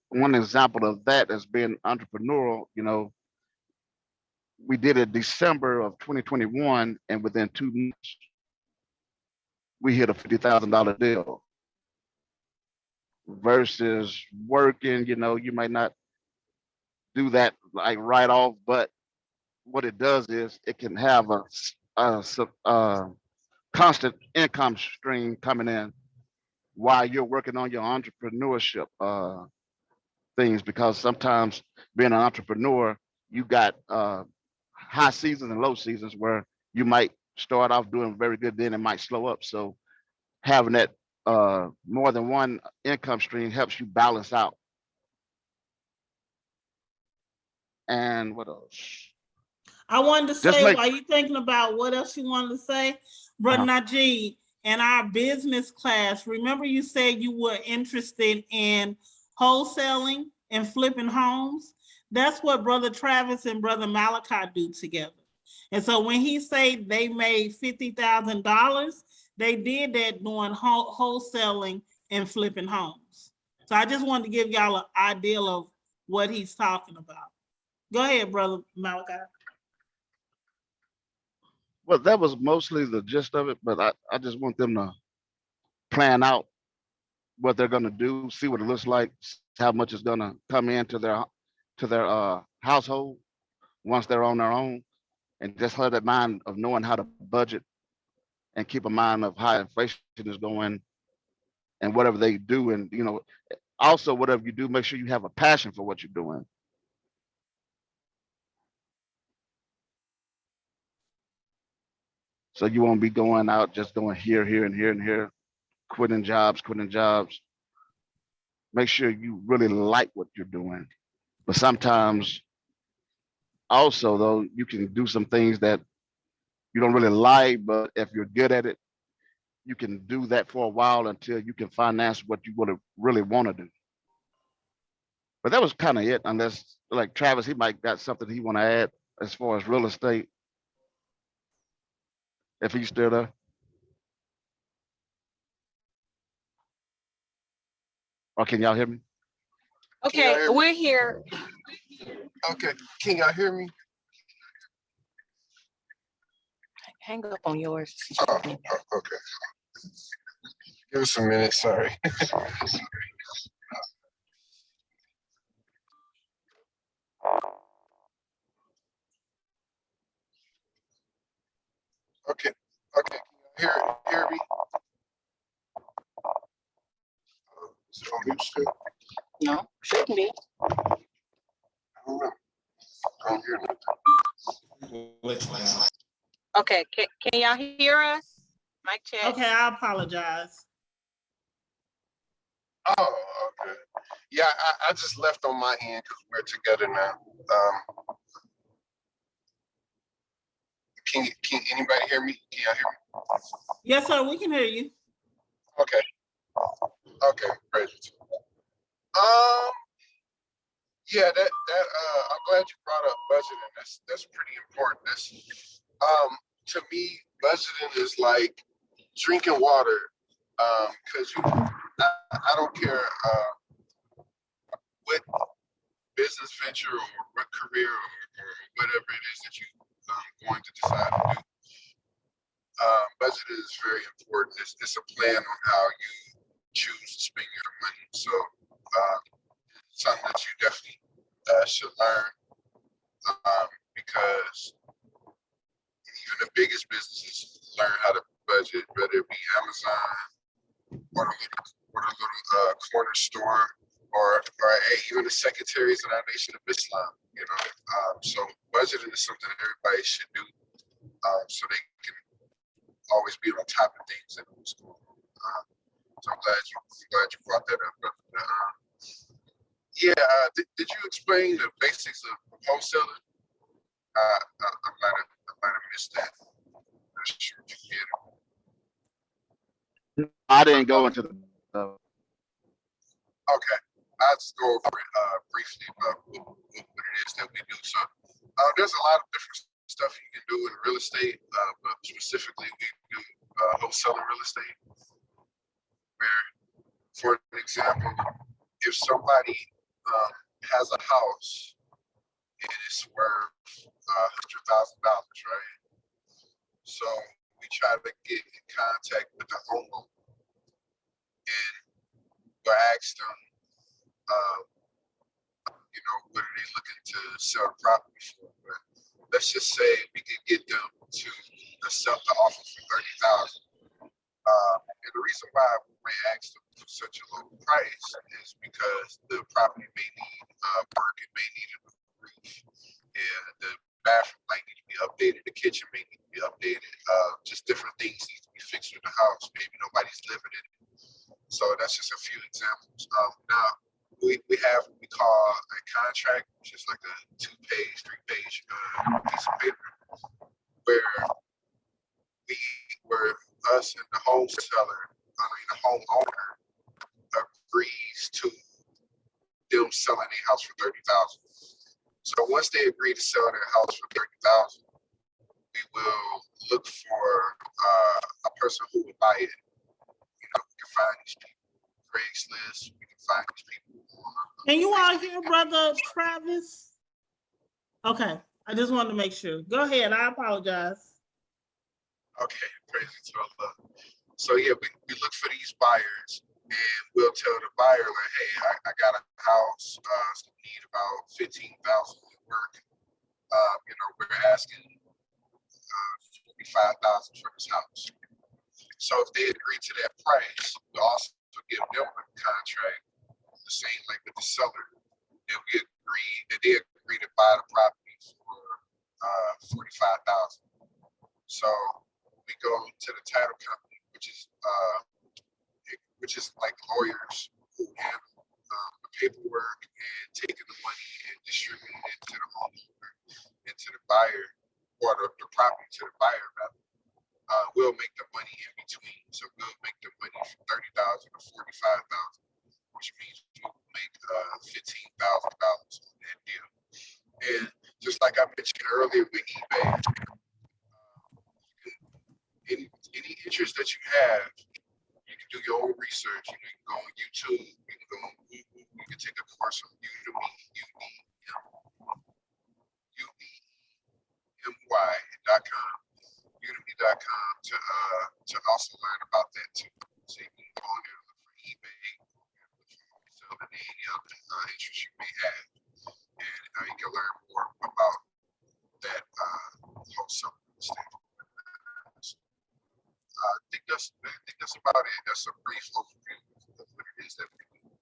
one example of that as being entrepreneurial, we did it December of 2021, and within 2 months, we hit a $50,000 deal. Versus working, you might not do that like right off, but what it does is it can have a constant income stream coming in while you're working on your entrepreneurship things, because sometimes being an entrepreneur, you got high seasons and low seasons where you might start off doing very good, then it might slow up. So having that more than one income stream helps you balance out. And what else? I wanted to say, while you thinking about what else you wanted to say, Brother Najee, in our business class, remember you said you were interested in wholesaling and flipping homes? That's what Brother Travis and Brother Malachi do together. And so when he said they made $50,000, they did that doing wholesaling and flipping homes. So I just wanted to give y'all an idea of what he's talking about. Go ahead, Brother Malachi. Well, that was mostly the gist of it, but I just want them to plan out what they're going to do, see what it looks like, how much is going to come into their household once they're on their own, and just have that mind of knowing how to budget and keep a mind of how inflation is going and whatever they do. And, also whatever you do, make sure you have a passion for what you're doing. So you won't be going out just going here, and here, quitting jobs. Make sure you really like what you're doing. But sometimes also, though, you can do some things that you don't really like, but if you're good at it, you can do that for a while until you can finance what you really want to do. But that was kind of it, unless like Travis, he might got something he want to add as far as real estate, if he's still there. Or can y'all hear me? Can y'all Okay, hear me? we're here. Okay, can y'all hear me? Hang up on yours. Okay. Give us a minute, sorry. Okay, okay, can y'all hear me? Is it on mute still? No, shouldn't be. I don't know. I don't hear nothing. Okay, can y'all hear us? Mic check. Okay, I apologize. Oh, okay. Yeah, I just left on my end because we're together now. Can anybody hear me? Can y'all hear me? Yes, sir, we can hear you. Okay. Okay, great. Yeah, I'm glad you brought up budgeting. That's pretty important. That's to me, budgeting is like drinking water. Because I don't care what business venture or what career or whatever it is that you going to decide to do. Budgeting is very important. It's a plan on how you choose to spend your money. So something that you definitely should learn because even the biggest businesses learn how to budget, whether it be Amazon or the little corner store or even the secretaries in our Nation of Islam. You know, so budgeting is something everybody should do so they can always be on top of things and what's going on. So I'm glad you brought that up. But, did you explain the basics of wholesaling? I might have missed that. I'm not sure if you did. I didn't go into the. Okay, I'll just go over it briefly about what it is that we do. So there's a lot of different stuff you can do in real estate, but specifically we do wholesaling real estate. Where, for an example, if somebody has a house and it's worth $100,000, right? So we try to get in contact with the homeowner and we'll ask them, what are they looking to sell the property for? But let's just say we could get them to accept the offer for $30,000. And the reason why we asked them for such a low price is because the property may need work, it may need a new roof, and the bathroom might need to be updated, the kitchen may need to be updated, just different things need to be fixed with the house. Maybe nobody's living in it. So that's just a few examples. Now, we have what we call a contract, which is like a 2-page, 3-page piece of paper, where us and the the homeowner agrees to them selling their house for $30,000. So once they agree to sell their house for $30,000, we will look for a person who would buy it. We can find these people on Craigslist. We can find these people on. Can you all hear Brother Travis? Okay, I just wanted to make sure. Go ahead, I apologize. Okay, praise to Allah. So yeah, we look for these buyers and we'll tell the buyer like, hey, I got a house, need about $15,000 at work. We're asking $45,000 for this house. So if they agree to that price, we also give them a contract, the same like with the seller, and we agree that they agree to buy the property for $45,000. So we go to the title company, which is like lawyers who handle the paperwork and taking the money and distributing it to the homeowner and to the buyer, or the property to the buyer rather. We'll make the money in between. So we'll make the money from $30,000 to $45,000. which means you make $15,000 on that deal. And just like I mentioned earlier with eBay, any interest that you have, you can do your own research. You can go on YouTube. You can go on Google. You can take a course on Udemy, udemy.com, udemy.com to also learn about that too. So you can go on there and look for eBay, look for wholesaling, and any other interest you may have, and you can learn more about that wholesale real estate. I think that's about it. That's a brief overview of what it is that we do.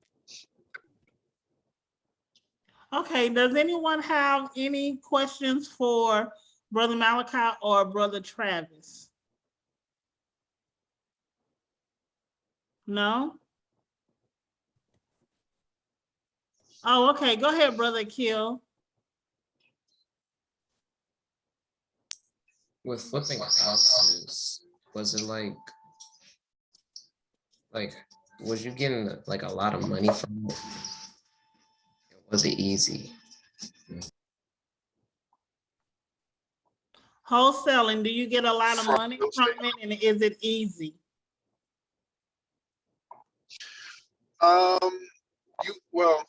Okay, does anyone have any questions for Brother Malachi or Brother Travis? No? Oh, okay, go ahead, Brother Kill. With flipping houses, was it like was you getting like a lot of money from it? Was it easy? Wholesaling, do you get a lot of money from it, and is it easy? Well,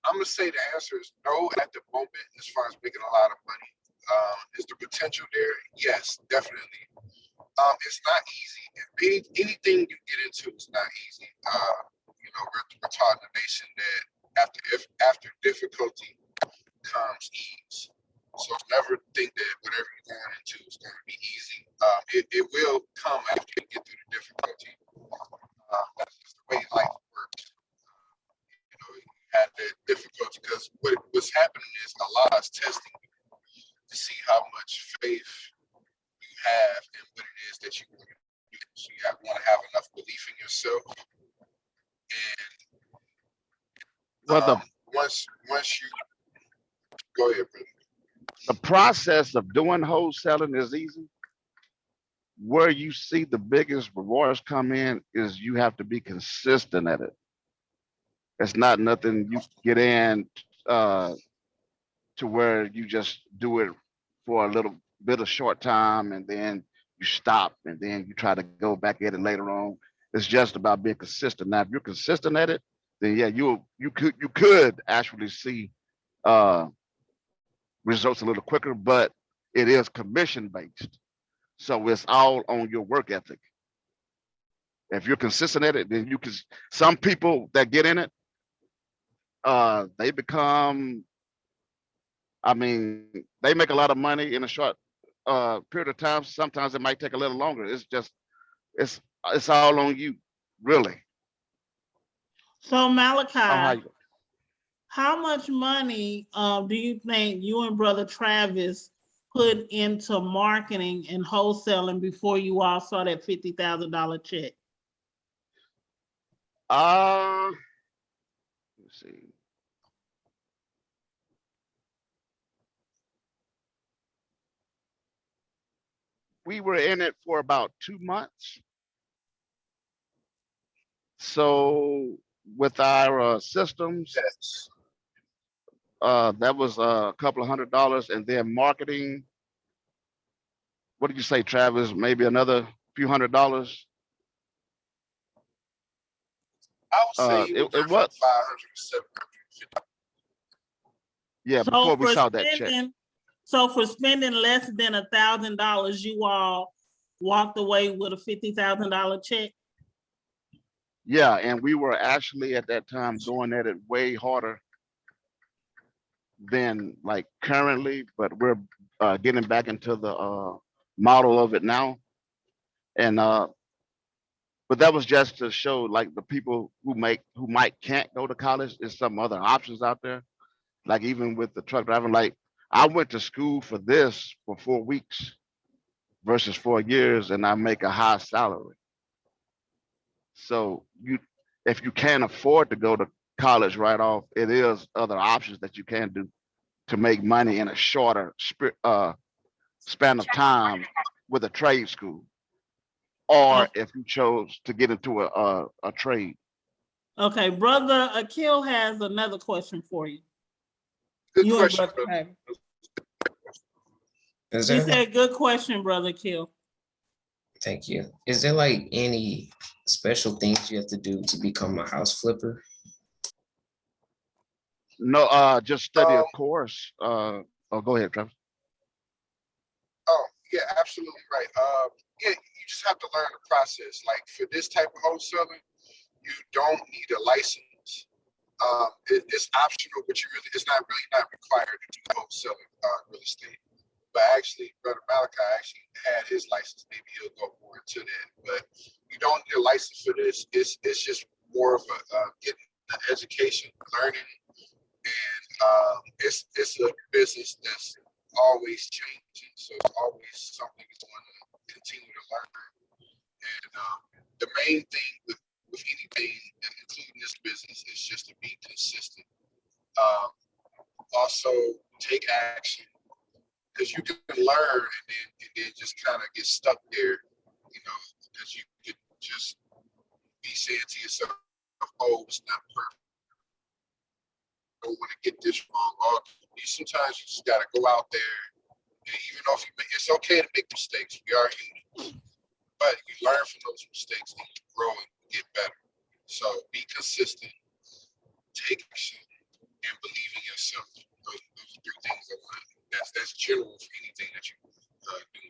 I'm gonna say the answer is no at the moment as far as making a lot of money. Is the potential there? Yes, definitely. It's not easy. Anything you get into is not easy. We're taught in the nation that after difficulty comes ease. So never think that whatever you're going into is going to be easy. It will come after you get through the difficulty. That's just the way life works. You had the difficulty because what's happening is Allah is testing you to see how much faith you have in what it is that you want to do. So you want to have enough belief in yourself. And once you go ahead, brother. The process of doing wholesaling is easy. Where you see the biggest rewards come in is you have to be consistent at it. It's not nothing you get in to where you just do it for a little bit of short time and then you stop and then you try to go back at it later on. It's just about being consistent. Now, if you're consistent at it, then yeah, you could actually see results a little quicker, but it is commission based. So it's all on your work ethic. If you're consistent at it, then you can, some people that get in it, they become, they make a lot of money in a short period of time. Sometimes it might take a little longer. It's just, it's all on you, really. So Malachi, how much money do you think you and Brother Travis put into marketing and wholesaling before you all saw that $50,000 check? Let's see. We were in it for about 2 months. So with our systems, that was a couple of $100, and then marketing. What did you say, Travis? Maybe another few $100. I would say it was 500 to 750. Yeah, before we saw that check. So for spending less than $1,000, you all walked away with a $50,000 check? Yeah, and we were actually at that time going at it way harder than like currently, but we're getting back into the model of it now. And but that was just to show like the people who can't go to college, there's some other options out there. Like even with the truck driving, like I went to school for this for 4 weeks versus 4 years, and I make a high salary. So if you can't afford to go to college right off, it is other options that you can do to make money in a shorter span of time with a trade school. or if you chose to get into a trade. Okay, Brother Akil has another question for you. Good You question, and Brother brother. Is He there? said, good question, Brother Akil. Thank you. Is there like any special things you have to do to become a house flipper? No, just study a course. Oh, go ahead, Travis. Oh, yeah, absolutely right. Yeah, you just have to learn the process. Like for this type of wholesaling, you don't need a license. It's optional, but it's not required to do wholesaling real estate. But actually, Brother Malachi actually had his license. Maybe he'll go more into that. But you don't need a license for this. It's just more of a getting the education, learning, and it's a business that's always changing. So it's always something you want to continue to learn. And the main thing with anything, including this business, is just to be consistent. Also, take action, because you can learn and then just kind of get stuck there, because you could just be saying to yourself, "Oh, it's not perfect. I don't want to get this wrong." Or sometimes you just got to go out there, and even though it's okay to make mistakes, we are human, but you learn from those mistakes and you grow and get better. So be consistent, take action, and believe in yourself. Those are three things I want. That's general for anything that you do.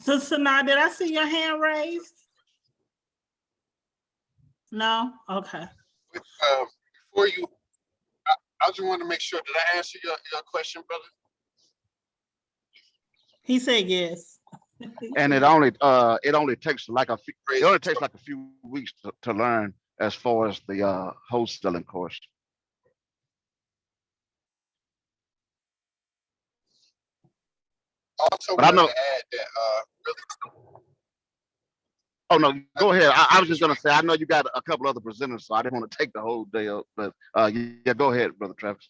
Sister Nah, did I see your hand raised? No? Okay. Before you, I just want to make sure, did I answer your question, brother? He said yes. And it only takes like a few weeks to learn as far as the wholesaling course. Also, but I know. To add that really. Oh no, go ahead. I was just gonna say I know you got a couple other presenters, so I didn't want to take the whole day up. But yeah, go ahead, Brother Travis.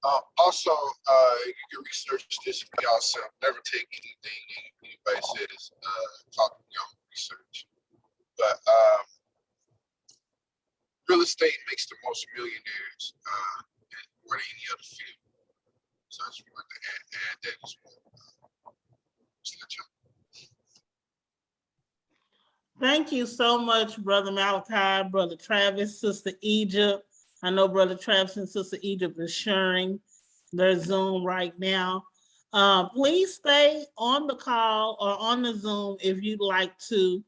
Also, you can research this for yourself. Never take anything anybody says. Talk your own research. But real estate makes the most millionaires more than any other field. So I just wanted to add that as well. Just let you know. Thank you so much, Brother Malachi, Brother Travis, Sister Egypt. I know Brother Travis and Sister Egypt is sharing their Zoom right now. Please stay on the call or on the Zoom if you'd like to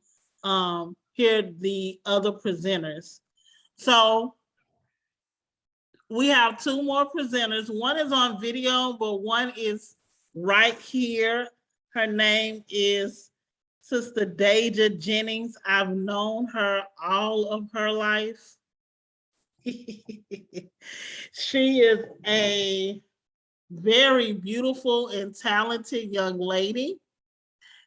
hear the other presenters. So we have two more presenters. One is on video, but one is right here. Her name is Sister Deja Jennings. I've known her all of her life. She is a very beautiful and talented young lady.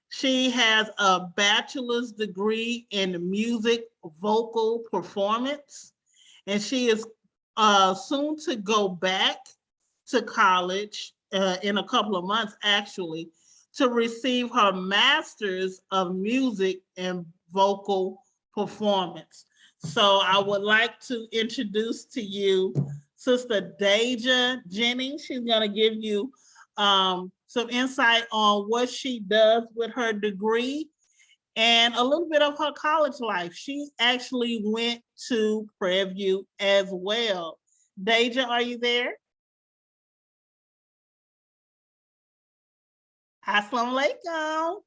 She has a bachelor's degree in music vocal performance, and she is soon to go back to college in a couple of months, actually, to receive her master's of music and vocal performance. So I would like to introduce to you Sister Deja Jennings. She's going to give you some insight on what she does with her degree and a little bit of her college life. She actually went to Prairie View as well. Deja, are you there? Assalamu alaikum.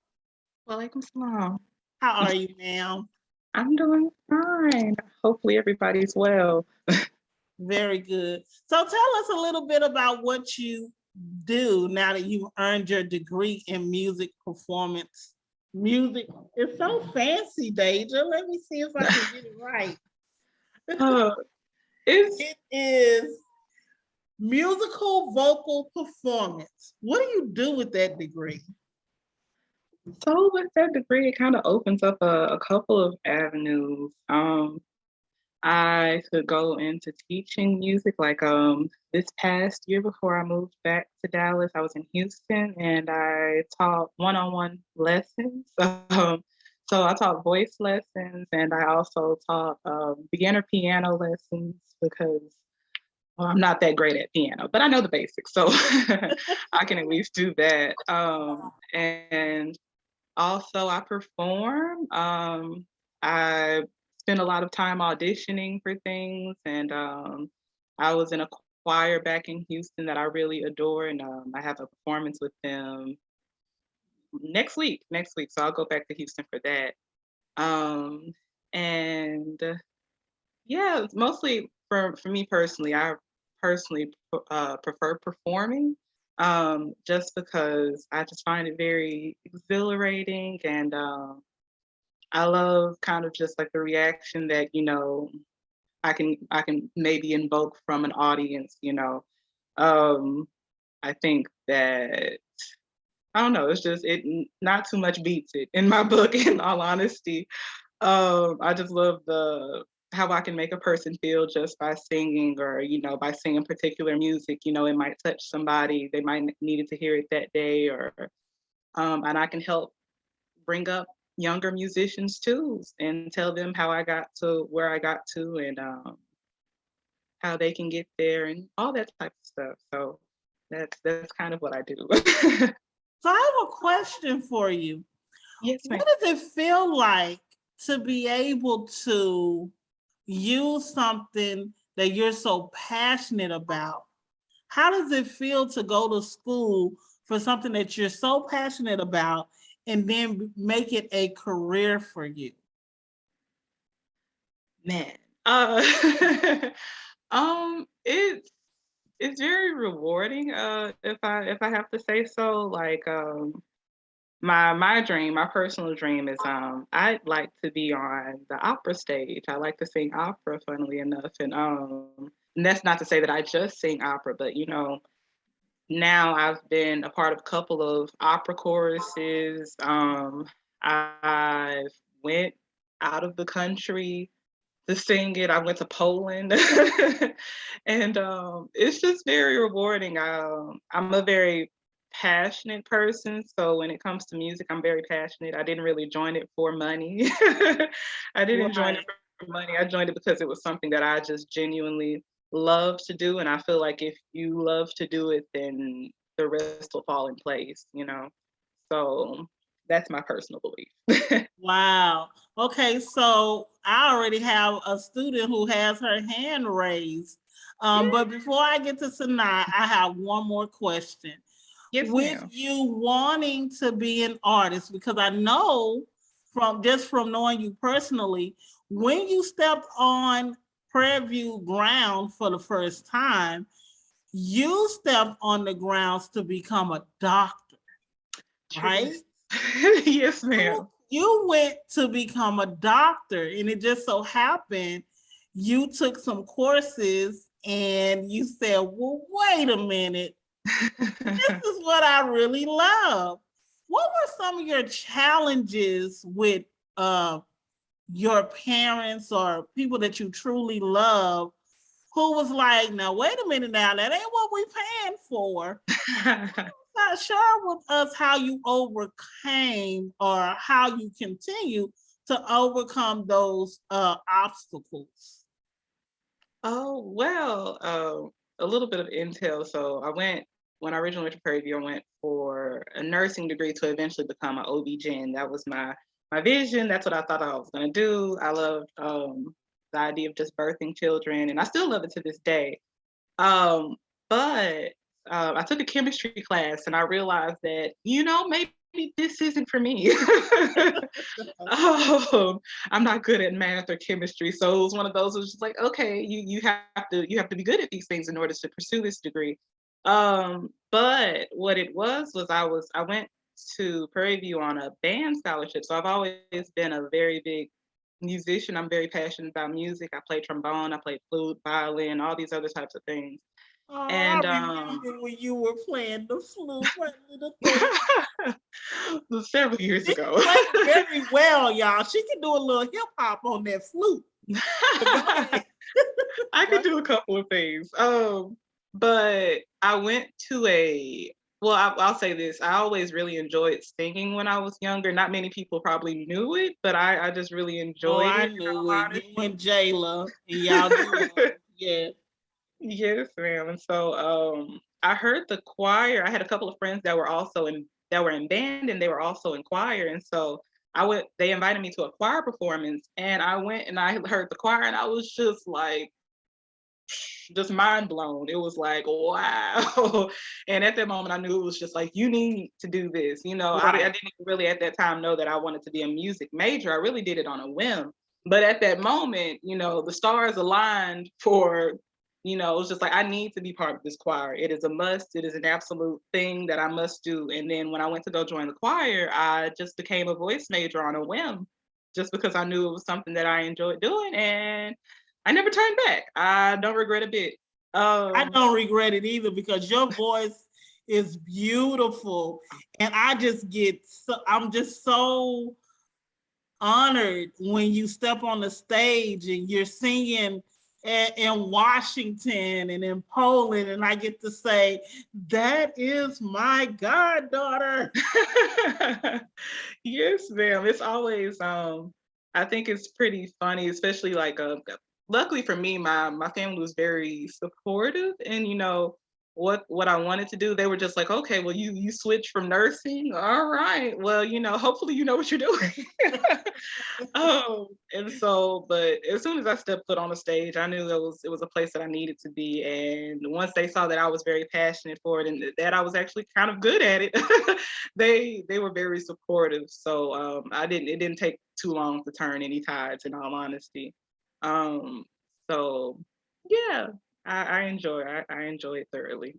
Walaikum salam. How are you, ma'am? I'm doing fine. Hopefully everybody's well. Very good. So tell us a little bit about what you do now that you've earned your degree in music performance. Music is so fancy, Deja. Let me see if I can get it right. It is musical vocal performance. What do you do with that degree? So with that degree, it kind of opens up a couple of avenues. I could go into teaching music. Like this past year before I moved back to Dallas, I was in Houston and I taught one-on-one lessons. So I taught voice lessons and I also taught beginner piano lessons because I'm not that great at piano, but I know the basics, so I can at least do that. And also I perform. I spend a lot of time auditioning for things, and I was in a choir back in Houston that I really adore, and I have a performance with them next week. So I'll go back to Houston for that. Um, and yeah, it's mostly for me personally. I personally prefer performing, just because I just find it very exhilarating, and I love kind of just like the reaction that I can maybe invoke from an audience. I think that I don't know. It's just not too much beats it in my book. In all honesty, I just love the how I can make a person feel just by singing, or by singing particular music. It might touch somebody. They might needed to hear it that day, or and I can help bring up younger musicians too, and tell them how I got to where I got to, and how they can get there, and all that type of stuff. So that's kind of what I do. So I have a question for you. Yes, ma'am. What does it feel like to be able to use something that you're so passionate about? How does it feel to go to school for something that you're so passionate about and then make it a career for you? Man, it's very rewarding. If I have to say so, like my personal dream is I'd like to be on the opera stage. I like to sing opera, funnily enough, and that's not to say that I just sing opera, but now I've been a part of a couple of opera choruses. I've went out of the country to sing it. I went to Poland, and it's just very rewarding. I'm a very passionate person, so when it comes to music, I'm very passionate. I didn't really join it for money. I didn't join it for money. I joined it because it was something that I just genuinely love to do, and I feel like if you love to do it, then the rest will fall in place. So that's my personal belief. Wow. Okay, so I already have a student who has her hand raised. But before I get to Sanaa, I have one more question. Yes, With ma'am. you wanting to be an artist, because I know from knowing you personally, when you stepped on Prairie View ground for the first time, you stepped on the grounds to become a doctor, right? Yes, ma'am. You went to become a doctor, and it just so happened you took some courses and you said, well, wait a minute, this is what I really love. What were some of your challenges with your parents or people that you truly love who was like, now, wait a minute now, that ain't what we paying for? Share with us how you overcame or how you continue to overcome those obstacles. Oh, well, a little bit of intel. So when I originally went to Prairie View, I went for a nursing degree to eventually become an OB-GYN. That was my vision. That's what I thought I was going to do. I loved the idea of just birthing children, and I still love it to this day. But I took a chemistry class, and I realized that, maybe this isn't for me. I'm not good at math or chemistry, so it was one of those. It was just like, okay, you have to be good at these things in order to pursue this degree. But what it was I went to Prairie View on a band scholarship, so I've always been a very big musician. I'm very passionate about music. I play trombone, I play flute, violin, all these other types of things. Oh, And I remember when you were playing the flute, my little thing. several years She ago. played very well, y'all. She can do a little hip hop on that flute. I could do a couple of things. But I went to I'll say this. I always really enjoyed singing when I was younger. Not many people probably knew it, but I just really enjoyed I it. knew it. You and Jayla and y'all do yeah. Yes, ma'am. And so I heard the choir. I had a couple of friends that were in band and they were also in choir. And so they invited me to a choir performance and I went and I heard the choir and I was just like just mind blown. It was like, wow. And at that moment I knew it was just like, you need to do this. I didn't really at that time know that I wanted to be a music major. I really did it on a whim. But at that moment, the stars aligned for it was just like, I need to be part of this choir. It is a must. It is an absolute thing that I must do. And then when I went to go join the choir, I just became a voice major on a whim, just because I knew it was something that I enjoyed doing. And I never turned back. I don't regret a bit. I don't regret it either because your voice is beautiful. And I'm just so honored when you step on the stage and you're singing in Washington and in Poland, and I get to say, that is my goddaughter. Yes, ma'am. It's always, I think it's pretty funny, especially like, luckily for me, my family was very supportive and, what I wanted to do, they were just like, okay, well, you switch from nursing. All right. Well, hopefully you know what you're doing. And so, but as soon as I stepped foot on the stage, I knew it was a place that I needed to be. And once they saw that I was very passionate for it and that I was actually kind of good at it, they were very supportive. So it didn't take too long to turn any tides, in all honesty. So yeah, I enjoy it thoroughly.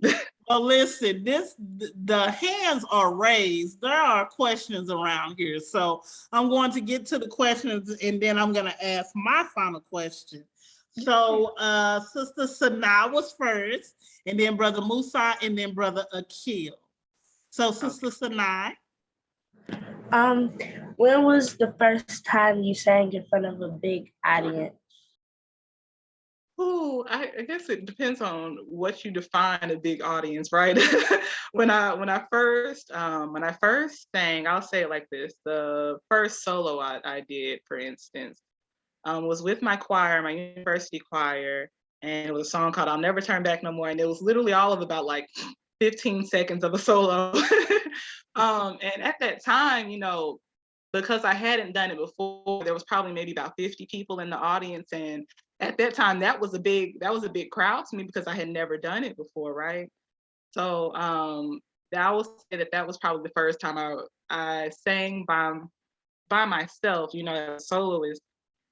Well, listen, the hands are raised. There are questions around here. So I'm going to get to the questions and then I'm going to ask my final question. So Sister Sanaa was first, and then Brother Musa, and then Brother Akil. So Sister Sanaa. When was the first time you sang in front of a big audience? Oh, I guess it depends on what you define a big audience, right? when I first sang, I'll say it like this: the first solo I did, for instance, was with my choir, my university choir, and it was a song called "I'll Never Turn Back No More," and it was literally all of about like 15 seconds of a solo. And at that time, because I hadn't done it before, there was probably maybe about 50 people in the audience, and at that time that was a big crowd to me because I had never done it before, right? So I will say that was probably the first time I sang by myself, as a soloist,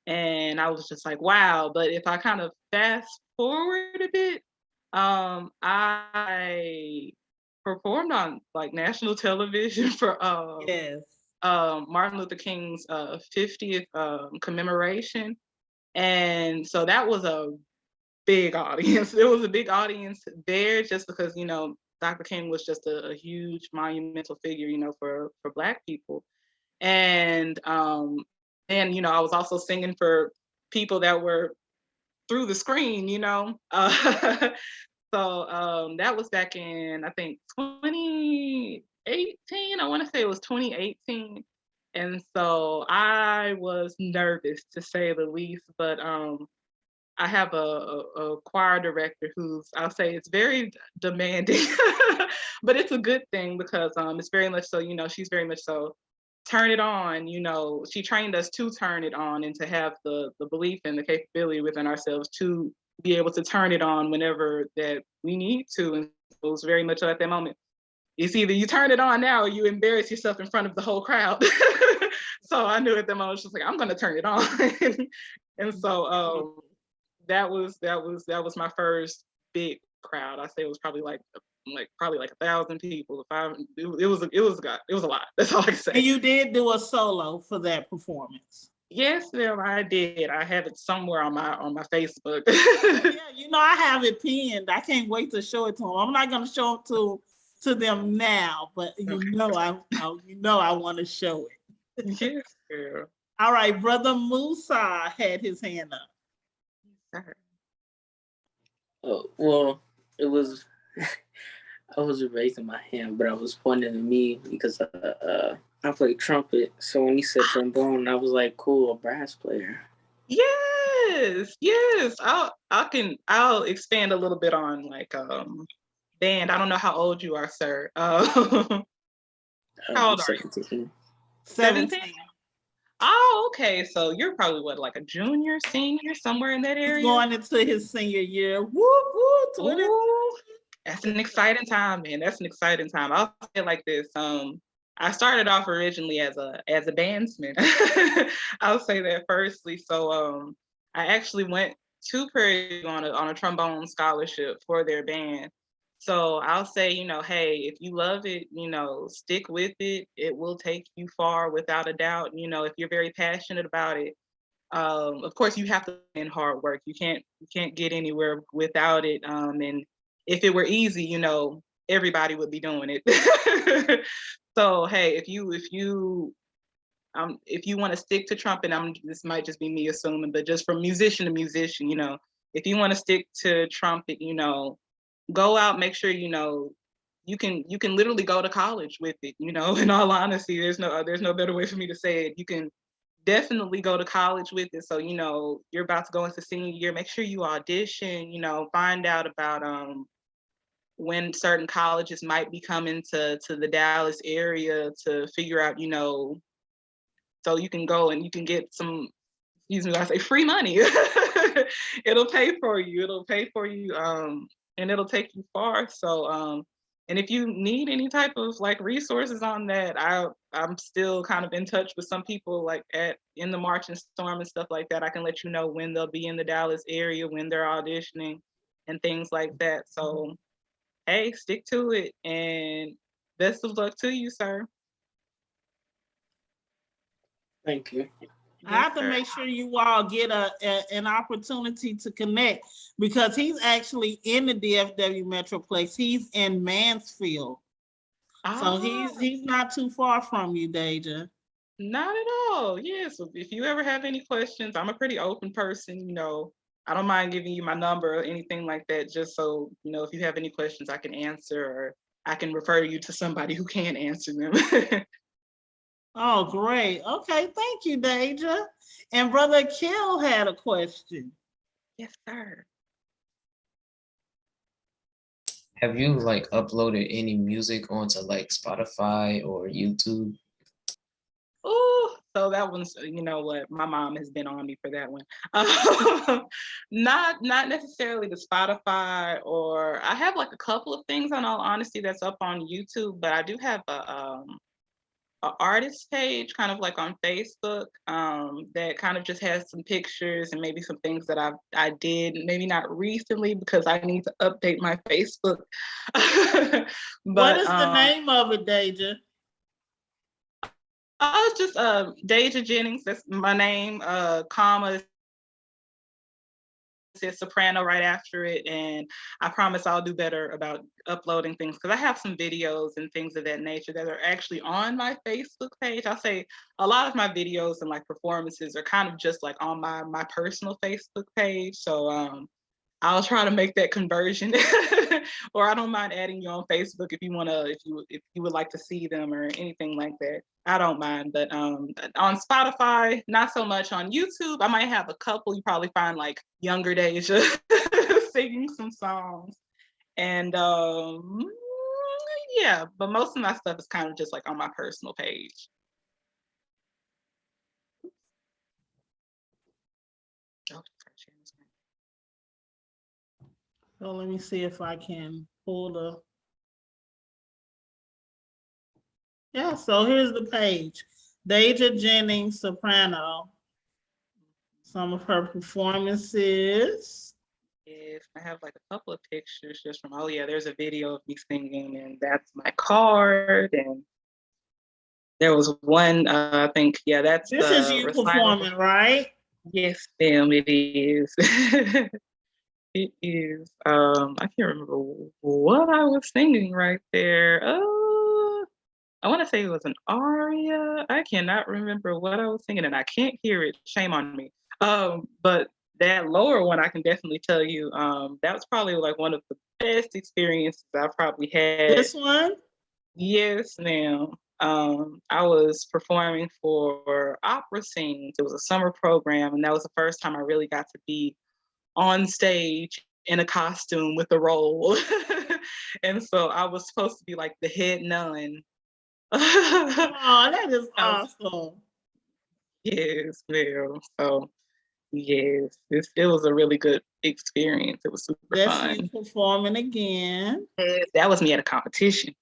and I was just like, wow. But if I kind of fast forward a bit, I performed on like national television for Yes. Martin Luther King's 50th commemoration. And so that was a big audience. It was a big audience there just because, Dr. King was just a huge monumental figure, for Black people. And I was also singing for people that were through the screen, So that was back in, I think, 2018. I want to say it was 2018. And so I was nervous, to say the least, but I have a choir director who's, I'll say, it's very demanding, but it's a good thing because it's very much so, she's very much so, turn it on, she trained us to turn it on and to have the belief and the capability within ourselves to be able to turn it on whenever that we need to. And it was very much at that moment, it's either you turn it on now or you embarrass yourself in front of the whole crowd. So I knew at that moment, she was like, I'm gonna turn it on. And so that was my first big crowd. I say it was probably like 1,000 people. It was a lot. That's all I can say. And you did do a solo for that performance. Yes, ma'am, I did. I have it somewhere on my Facebook. Yeah, I have it pinned. I can't wait to show it to them. I'm not gonna show it to them now, but I want to show it. Yes, girl. All right, Brother Musa had his hand up. Oh, well, it was I wasn't raising my hand, but I was pointing at me because I play trumpet. So when he said trombone, I was like, cool, a brass player. Yes, yes. I'll expand a little bit on like band. I don't know how old you are, sir. How old are you? 17. 17. Oh, okay. So you're probably what, like a junior, senior, somewhere in that He's area? going into his senior year. Woo, woo, Ooh, that's an exciting time, man. That's an exciting time. I'll say it like this. I started off originally as a bandsman. I'll say that firstly. So I actually went to Prairie on a trombone scholarship for their band. So I'll say, hey, if you love it, stick with it. It will take you far without a doubt. If you're very passionate about it. Of course, you have to put in hard work. You can't get anywhere without it. And if it were easy, everybody would be doing it. So hey, if you want to stick to trumpet, this might just be me assuming, but just from musician to musician, if you want to stick to trumpet, go out, make sure you can literally go to college with it. In all honesty, there's no better way for me to say it. You can definitely go to college with it. So, you're about to go into senior year, make sure you audition, find out about when certain colleges might be coming to the Dallas area to figure out, so you can go and you can get some, excuse me, I say free money. It'll pay for you. And it'll take you far. So, and if you need any type of like resources on that, I'm still kind of in touch with some people like in the March and Storm and stuff like that. I can let you know when they'll be in the Dallas area, when they're auditioning and things like that. So, hey, stick to it and best of luck to you, sir. Thank you. I have to make sure you all get an opportunity to connect because he's actually in the DFW Metroplex. He's in Mansfield. So he's not too far from you, Deja. Not at all. Yeah. So if you ever have any questions, I'm a pretty open person, I don't mind giving you my number or anything like that, just so, if you have any questions I can answer or I can refer you to somebody who can answer them. Oh, great. Okay, thank you, Deja. And Brother Kill had a question. Yes, sir. Have you like uploaded any music onto like Spotify or YouTube? Oh, so that one's, you know what, my mom has been on me for that one. Not necessarily the Spotify, or I have like a couple of things on all honesty that's up on YouTube, but I do have a artist page kind of like on Facebook that kind of just has some pictures and maybe some things that I did, maybe not recently because I need to update my Facebook. But what is the name of it, Deja? It's just Deja Jennings. That's my name. Comma says soprano right after it, and I promise I'll do better about uploading things because I have some videos and things of that nature that are actually on my Facebook page. I'll say a lot of my videos and like performances are kind of just like on my personal Facebook page. So I'll try to make that conversion, or I don't mind adding you on Facebook if you would like to see them or anything like that. I don't mind, but on Spotify, not so much. On YouTube, I might have a couple. You probably find like younger Deja singing some songs, and yeah. But most of my stuff is kind of just like on my personal page. So let me see if I can pull the. Yeah, so here's the page. Deja Jennings, soprano. Some of her performances. Yes, I have like a couple of pictures just from, oh yeah, there's a video of me singing and that's my card. And there was one, I think, yeah, that's this is you performing, right? Yes, ma'am, it is. It is. I can't remember what I was singing right there. I want to say it was an aria. I cannot remember what I was singing, and I can't hear it. Shame on me. But that lower one, I can definitely tell you, that was probably like one of the best experiences I've probably had. This one? Yes, ma'am. I was performing for Opera Sings. It was a summer program, and that was the first time I really got to be on stage in a costume with a role. And so I was supposed to be like the head nun. Oh, that is awesome. Yes, ma'am. So yes, it was a really good experience. It was super That's fun. you performing again. Yes, that was me at a competition.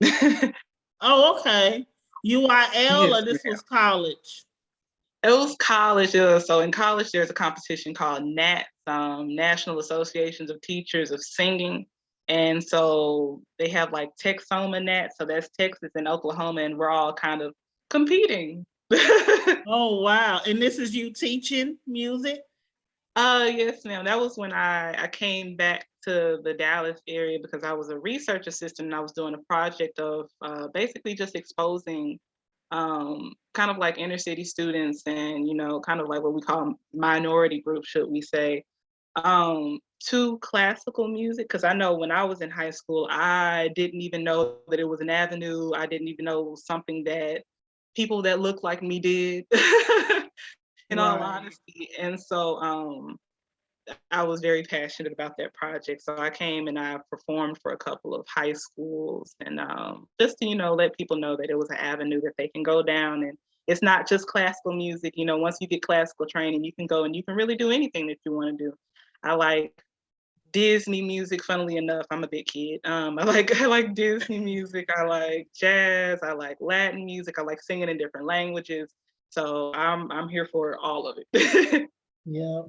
Oh, okay. UIL Yes, or this ma'am. was college? It was college. So in college, there's a competition called NATS, National Associations of Teachers of Singing. And so they have like Texoma NATS, so that's Texas and Oklahoma, and we're all kind of competing. Oh, wow. And this is you teaching music? Yes, ma'am. That was when I came back to the Dallas area because I was a research assistant and I was doing a project of basically just exposing kind of like inner city students and, you know, kind of like what we call minority groups, should we say, to classical music. Because I know when I was in high school, I didn't even know that it was an avenue. I didn't even know it was something that people that looked like me did. In all honesty. And so I was very passionate about that project. So I came and I performed for a couple of high schools and just to, you know, let people know that it was an avenue that they can go down. And it's not just classical music. You know, once you get classical training, you can go and you can really do anything that you want to do. I like Disney music, funnily enough. I'm a big kid. I like Disney music. I like jazz. I like Latin music. I like singing in different languages. So I'm here for all of it. Yep.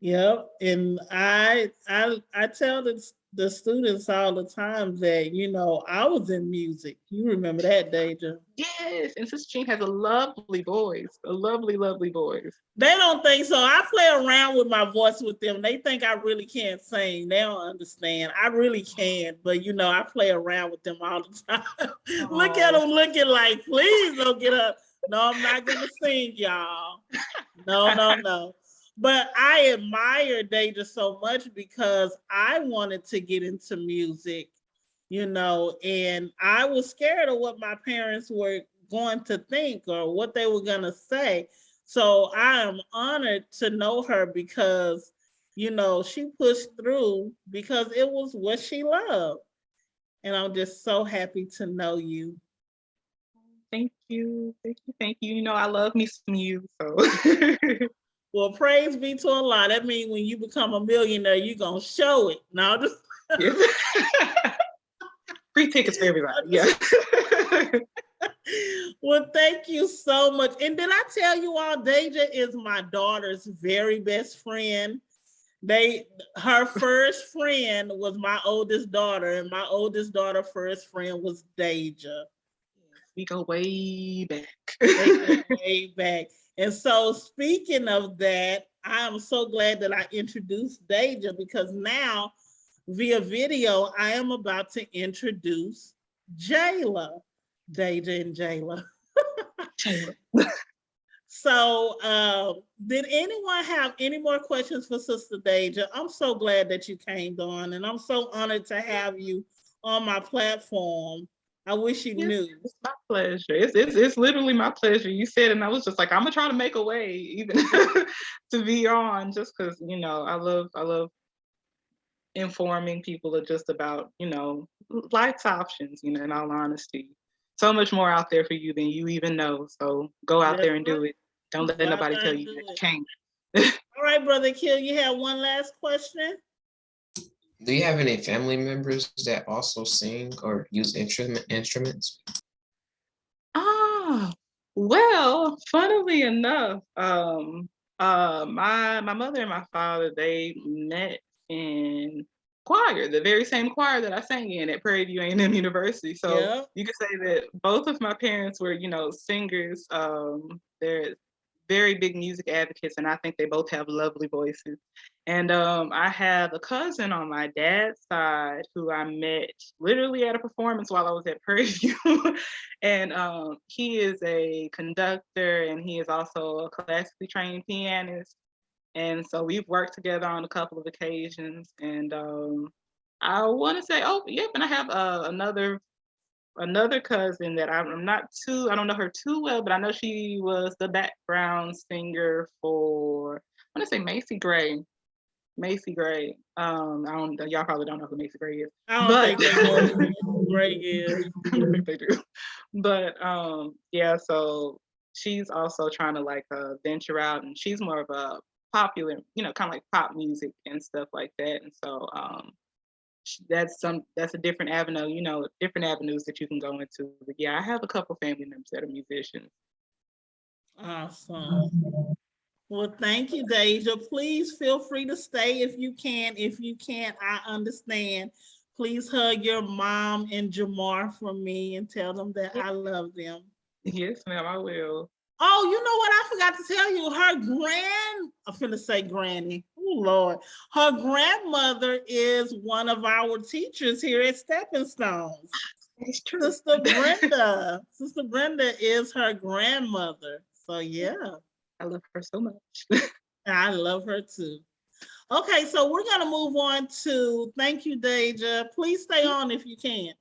Yep. And I tell the students all the time that, you know, I was in music. You remember that, Deja? Yes, and Sister Jean has a lovely voice, a lovely, lovely voice. They don't think so. I play around with my voice with them. They think I really can't sing. They don't understand. I really can, but you know, I play around with them all the time. Look at them looking like, please don't get up. No, I'm not gonna sing, y'all. No. But I admire Deja so much because I wanted to get into music, you know, and I was scared of what my parents were going to think or what they were gonna say. So I am honored to know her because, you know, she pushed through because it was what she loved. And I'm just so happy to know you. Thank you. Thank you. You know, I love me some you. So well, praise be to Allah. That means when you become a millionaire, you're gonna show it. Now just free tickets for everybody. Yeah. Well, thank you so much. And did I tell you all, Deja is my daughter's very best friend. Her first friend was my oldest daughter, and my oldest daughter first friend was Deja. We go way back. Way back. And so speaking of that, I'm so glad that I introduced Deja because now via video, I am about to introduce Jayla. Deja and Jayla. So did anyone have any more questions for Sister Deja? I'm so glad that you came on and I'm so honored to have you on my platform. I wish you knew. It's my pleasure. It's literally my pleasure. You said, and I was just like, I'm gonna try to make a way even to be on, just because you know I love informing people just about you know life's options. You know, in all honesty, so much more out there for you than you even know. So go out there and do it. Don't let nobody tell you that you can't. All right, Brother Kill, you have one last question? Do you have any family members that also sing or use instruments? Well, funnily enough, my mother and my father, they met in choir, the very same choir that I sang in at Prairie View A&M University. So you could say that both of my parents were, you know, singers. very big music advocates, and I think they both have lovely voices. And I have a cousin on my dad's side who I met literally at a performance while I was at Prairie View. And he is a conductor, and he is also a classically trained pianist. And so we've worked together on a couple of occasions. And I want to say, oh, yep, and I have another cousin that I'm not too, I don't know her too well, but I know she was the background singer for, I want to say Macy Gray. Macy Gray. I don't, y'all probably don't know who Macy Gray is. I don't think they know who Macy Gray is. I don't think they do. But yeah, so she's also trying to like venture out, and she's more of a popular, you know, kind of like pop music and stuff like that. And so that's a different avenue, you know, different avenues that you can go into. But yeah, I have a couple family members that are musicians. Awesome. Well, thank you, Deja. Please feel free to stay if you can. If you can't, I understand. Please hug your mom and Jamar from me and tell them that I love them. Yes, ma'am, I will. Oh, you know what? I forgot to tell you. I'm finna say granny. Oh, Lord. Her grandmother is one of our teachers here at Stepping Stones. It's true. Sister Brenda. Sister Brenda is her grandmother. So, yeah. I love her so much. I love her too. Okay, so we're going to move on to, thank you, Deja. Please stay on if you can.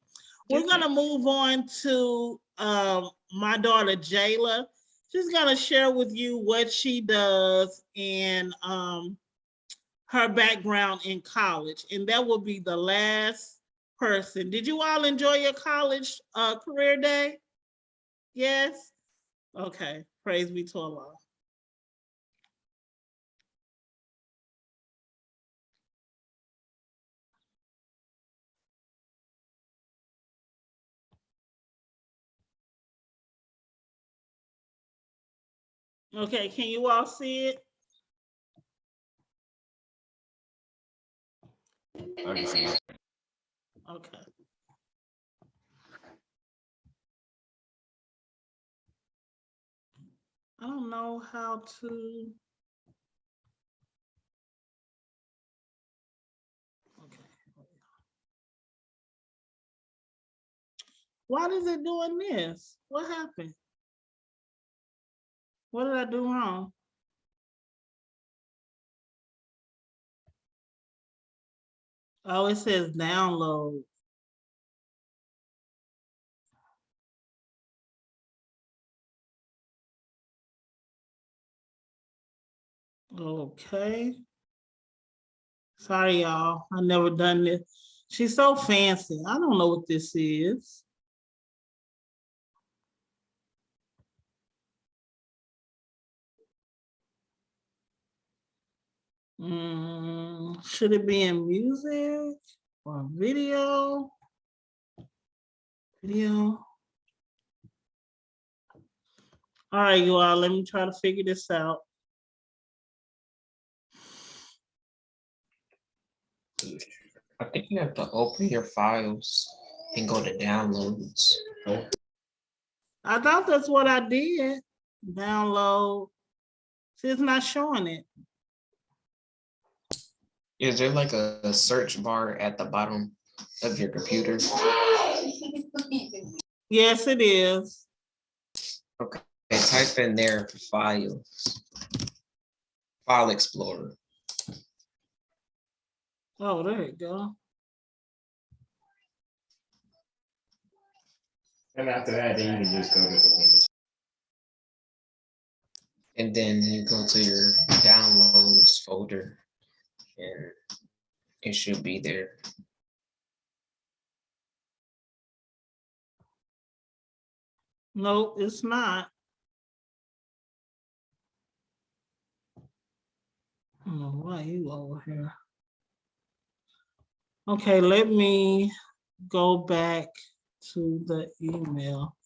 We're going to move on to my daughter, Jayla. She's going to share with you what she does and her background in college. And that will be the last person. Did you all enjoy your college career day? Yes? Okay, praise be to Allah. Okay, can you all see it? Okay. I don't know how to. Okay. Why is it doing this? What happened? What did I do wrong? Oh, it says download. Okay. Sorry, y'all. I never done this. She's so fancy. I don't know what this is. Should it be in music or video? Video. All right, you all, let me try to figure this out. I think you have to open your files and go to downloads. I thought that's what I did. Download. See, it's not showing it. Is there like a search bar at the bottom of your computer? Yes, it is. Okay, type in there files. File Explorer. Oh, there you go. And after that, then you can just go to the window. And then you go to your downloads folder and it should be there. Nope, it's not. I don't know why you over here. Okay, let me go back to the email.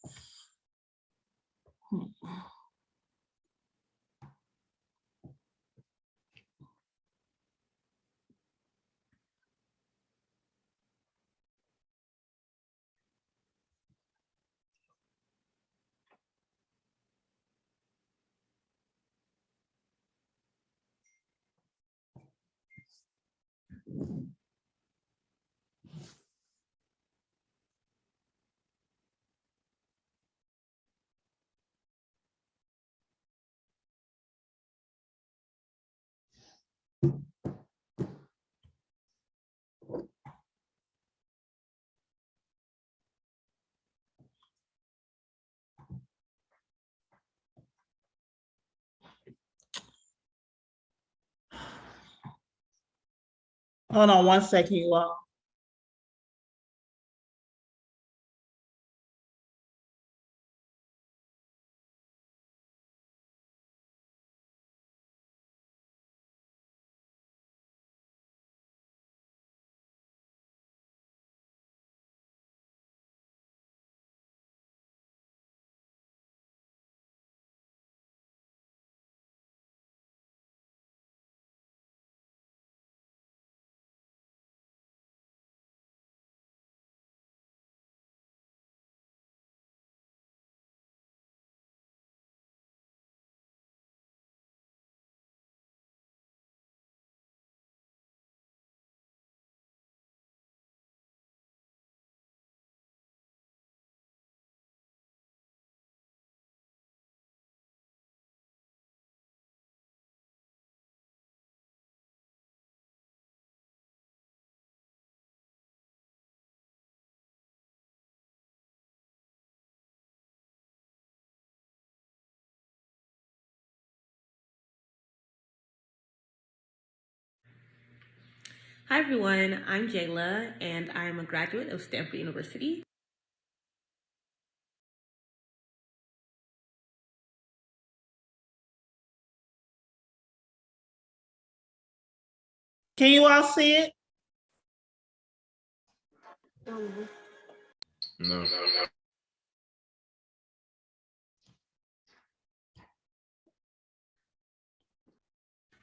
Hold on 1 second, you all. Hi everyone, I'm Jayla and I am a graduate of Stanford University. Can you all see it? No.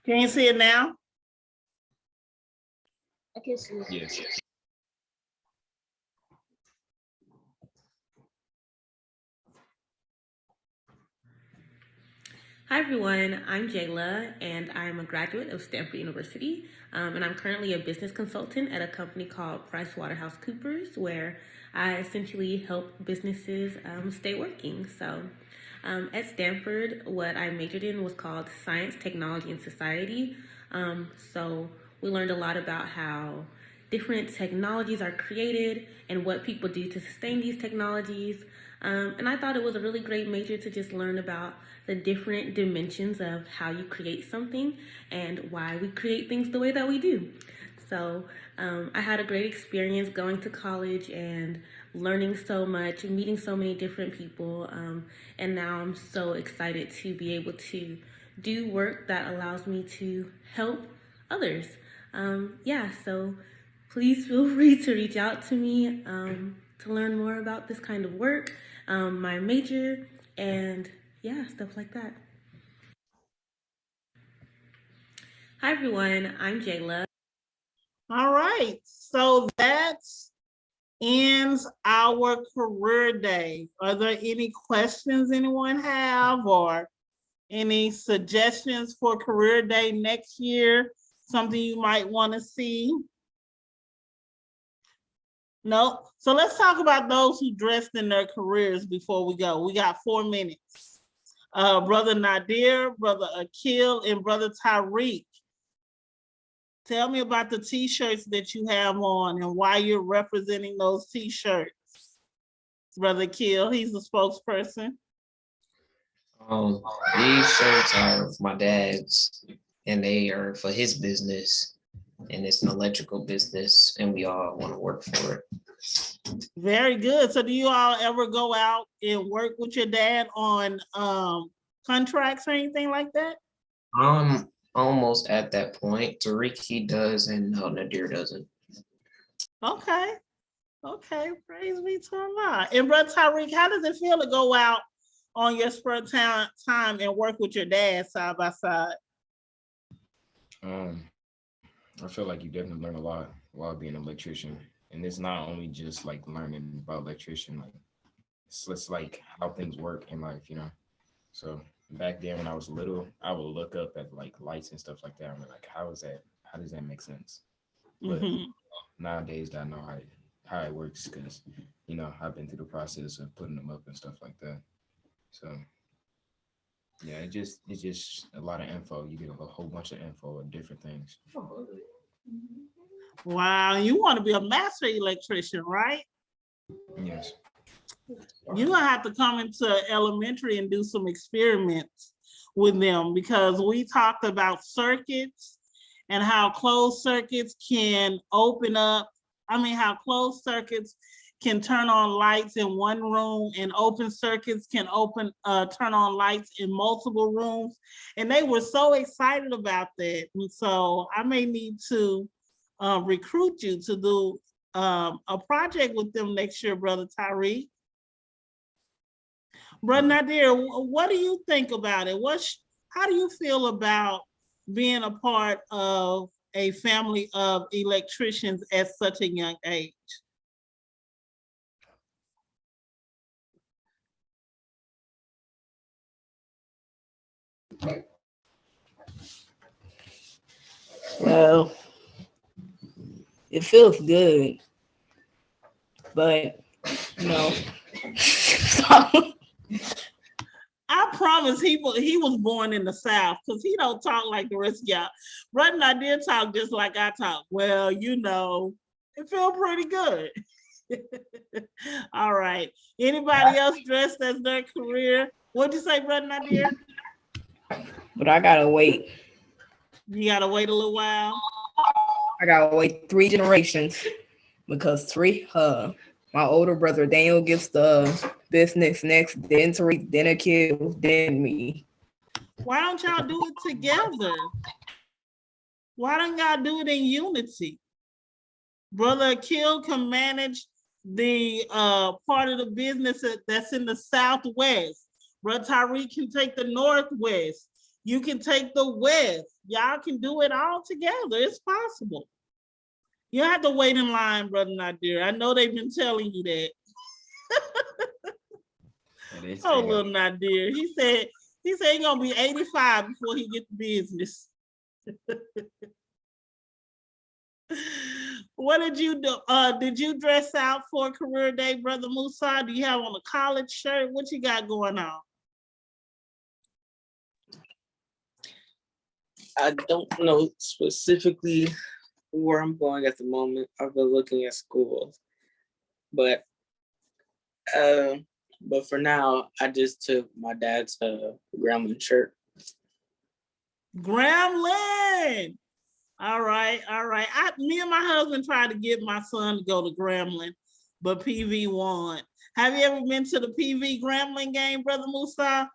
Can you see it now? I can see. Yes. Hi everyone, I'm Jayla and I'm a graduate of Stanford University and I'm currently a business consultant at a company called PricewaterhouseCoopers where I essentially help businesses stay working. So at Stanford, what I majored in was called Science, Technology, and Society. So we learned a lot about how different technologies are created and what people do to sustain these technologies. And I thought it was a really great major to just learn about the different dimensions of how you create something and why we create things the way that we do. So I had a great experience going to college and learning so much, meeting so many different people. And now I'm so excited to be able to do work that allows me to help others. So please feel free to reach out to me to learn more about this kind of work, my major, and stuff like that. Hi everyone, I'm Jayla. All right, so that ends our career day. Are there any questions anyone have or any suggestions for career day next year? Something you might want to see? No. So let's talk about those who dressed in their careers before we go. We got 4 minutes. Brother Nadir, Brother Akil, and Brother Tariq. Tell me about the t-shirts that you have on and why you're representing those t-shirts. Brother Akil, he's the spokesperson. These shirts are my dad's and they are for his business, and it's an electrical business and we all want to work for it. Very good. So do you all ever go out and work with your dad on contracts or anything like that? Almost at that point. Tariq, he does, and no, Nadir doesn't. Okay. Praise be to Allah. And Brother Tariq, how does it feel to go out on your spare time and work with your dad side by side? I feel like you definitely learn a lot while being an electrician. And it's not only just like learning about electrician, like it's like how things work in life, So back then when I was little, I would look up at like lights and stuff like that. I'm like, how does that make sense? But nowadays I know how it works because I've been through the process of putting them up and stuff like that. So Yeah, it's just a lot of info. You get a whole bunch of info of different things. Wow, you want to be a master electrician, right? Yes. You're gonna have to come into elementary and do some experiments with them, because we talked about circuits and how closed circuits can open up. I mean, how closed circuits can turn on lights in one room, and open circuits can turn on lights in multiple rooms. And they were so excited about that. And so I may need to recruit you to do a project with them next year, Brother Tyreek. Brother Nadir, what do you think about it? How do you feel about being a part of a family of electricians at such a young age? Well, it feels good, but you know, I promise he was born in the South, because he don't talk like the rest of y'all. Brother Nadir talk just like I talk. Well, you know, it feel pretty good. All right. Anybody else dressed as their career? What'd you say, Brother Nadir? but I gotta wait. You gotta wait a little while. I gotta wait 3 generations because my older brother Daniel gets the business next, then Tariq, then Akil, then me. Why don't y'all do it together? Why don't y'all do it in unity? Brother Akil can manage the part of the business that's in the Southwest. Brother Tyreek can take the Northwest. You can take the West. Y'all can do it all together. It's possible. You don't have to wait in line, Brother Nadir. I know they've been telling you that. Oh, little Nadir. He said he's gonna be 85 before he get the business. What did you do? Did you dress out for career day, Brother Musa? Do you have on a college shirt? What you got going on? I don't know specifically where I'm going at the moment. I've been looking at schools, but for now, I just took my dad's Gremlin shirt. Gremlin. All right. Me and my husband tried to get my son to go to Gremlin, but PV won. Have you ever been to the PV Gremlin game, Brother Musa?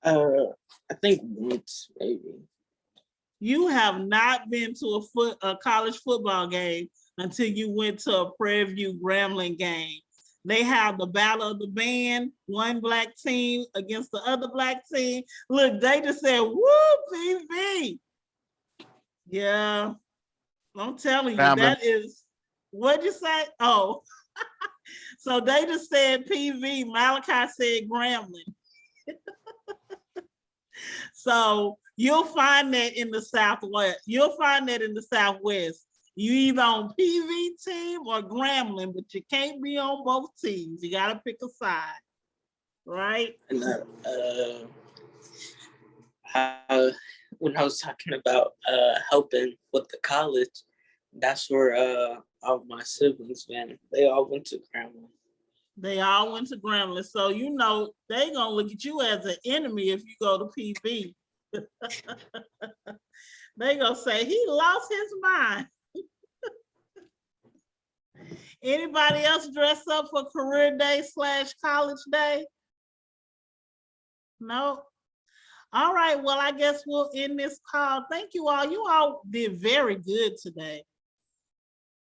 I think once, maybe. You have not been to a college football game until you went to a Prairie View Gremlin game. They have the battle of the band, one black team against the other black team. Look, they just said, woo, PV. Yeah, I'm telling you, that is, what'd you say? Oh, so they just said PV, Malachi said Gremlin. So you'll find that in the Southwest. You'll find that in the Southwest. You either on PV team or Gremlin, but you can't be on both teams. You gotta pick a side, right? And when I was talking about helping with the college, that's where all of my siblings went. They all went to Gremlin. They all went to Gremlin. So you know they gonna look at you as an enemy if you go to PV. They gonna say he lost his mind. Anybody else dress up for career day / college day? No. All right, well, I guess we'll end this call. Thank you all. You all did very good today.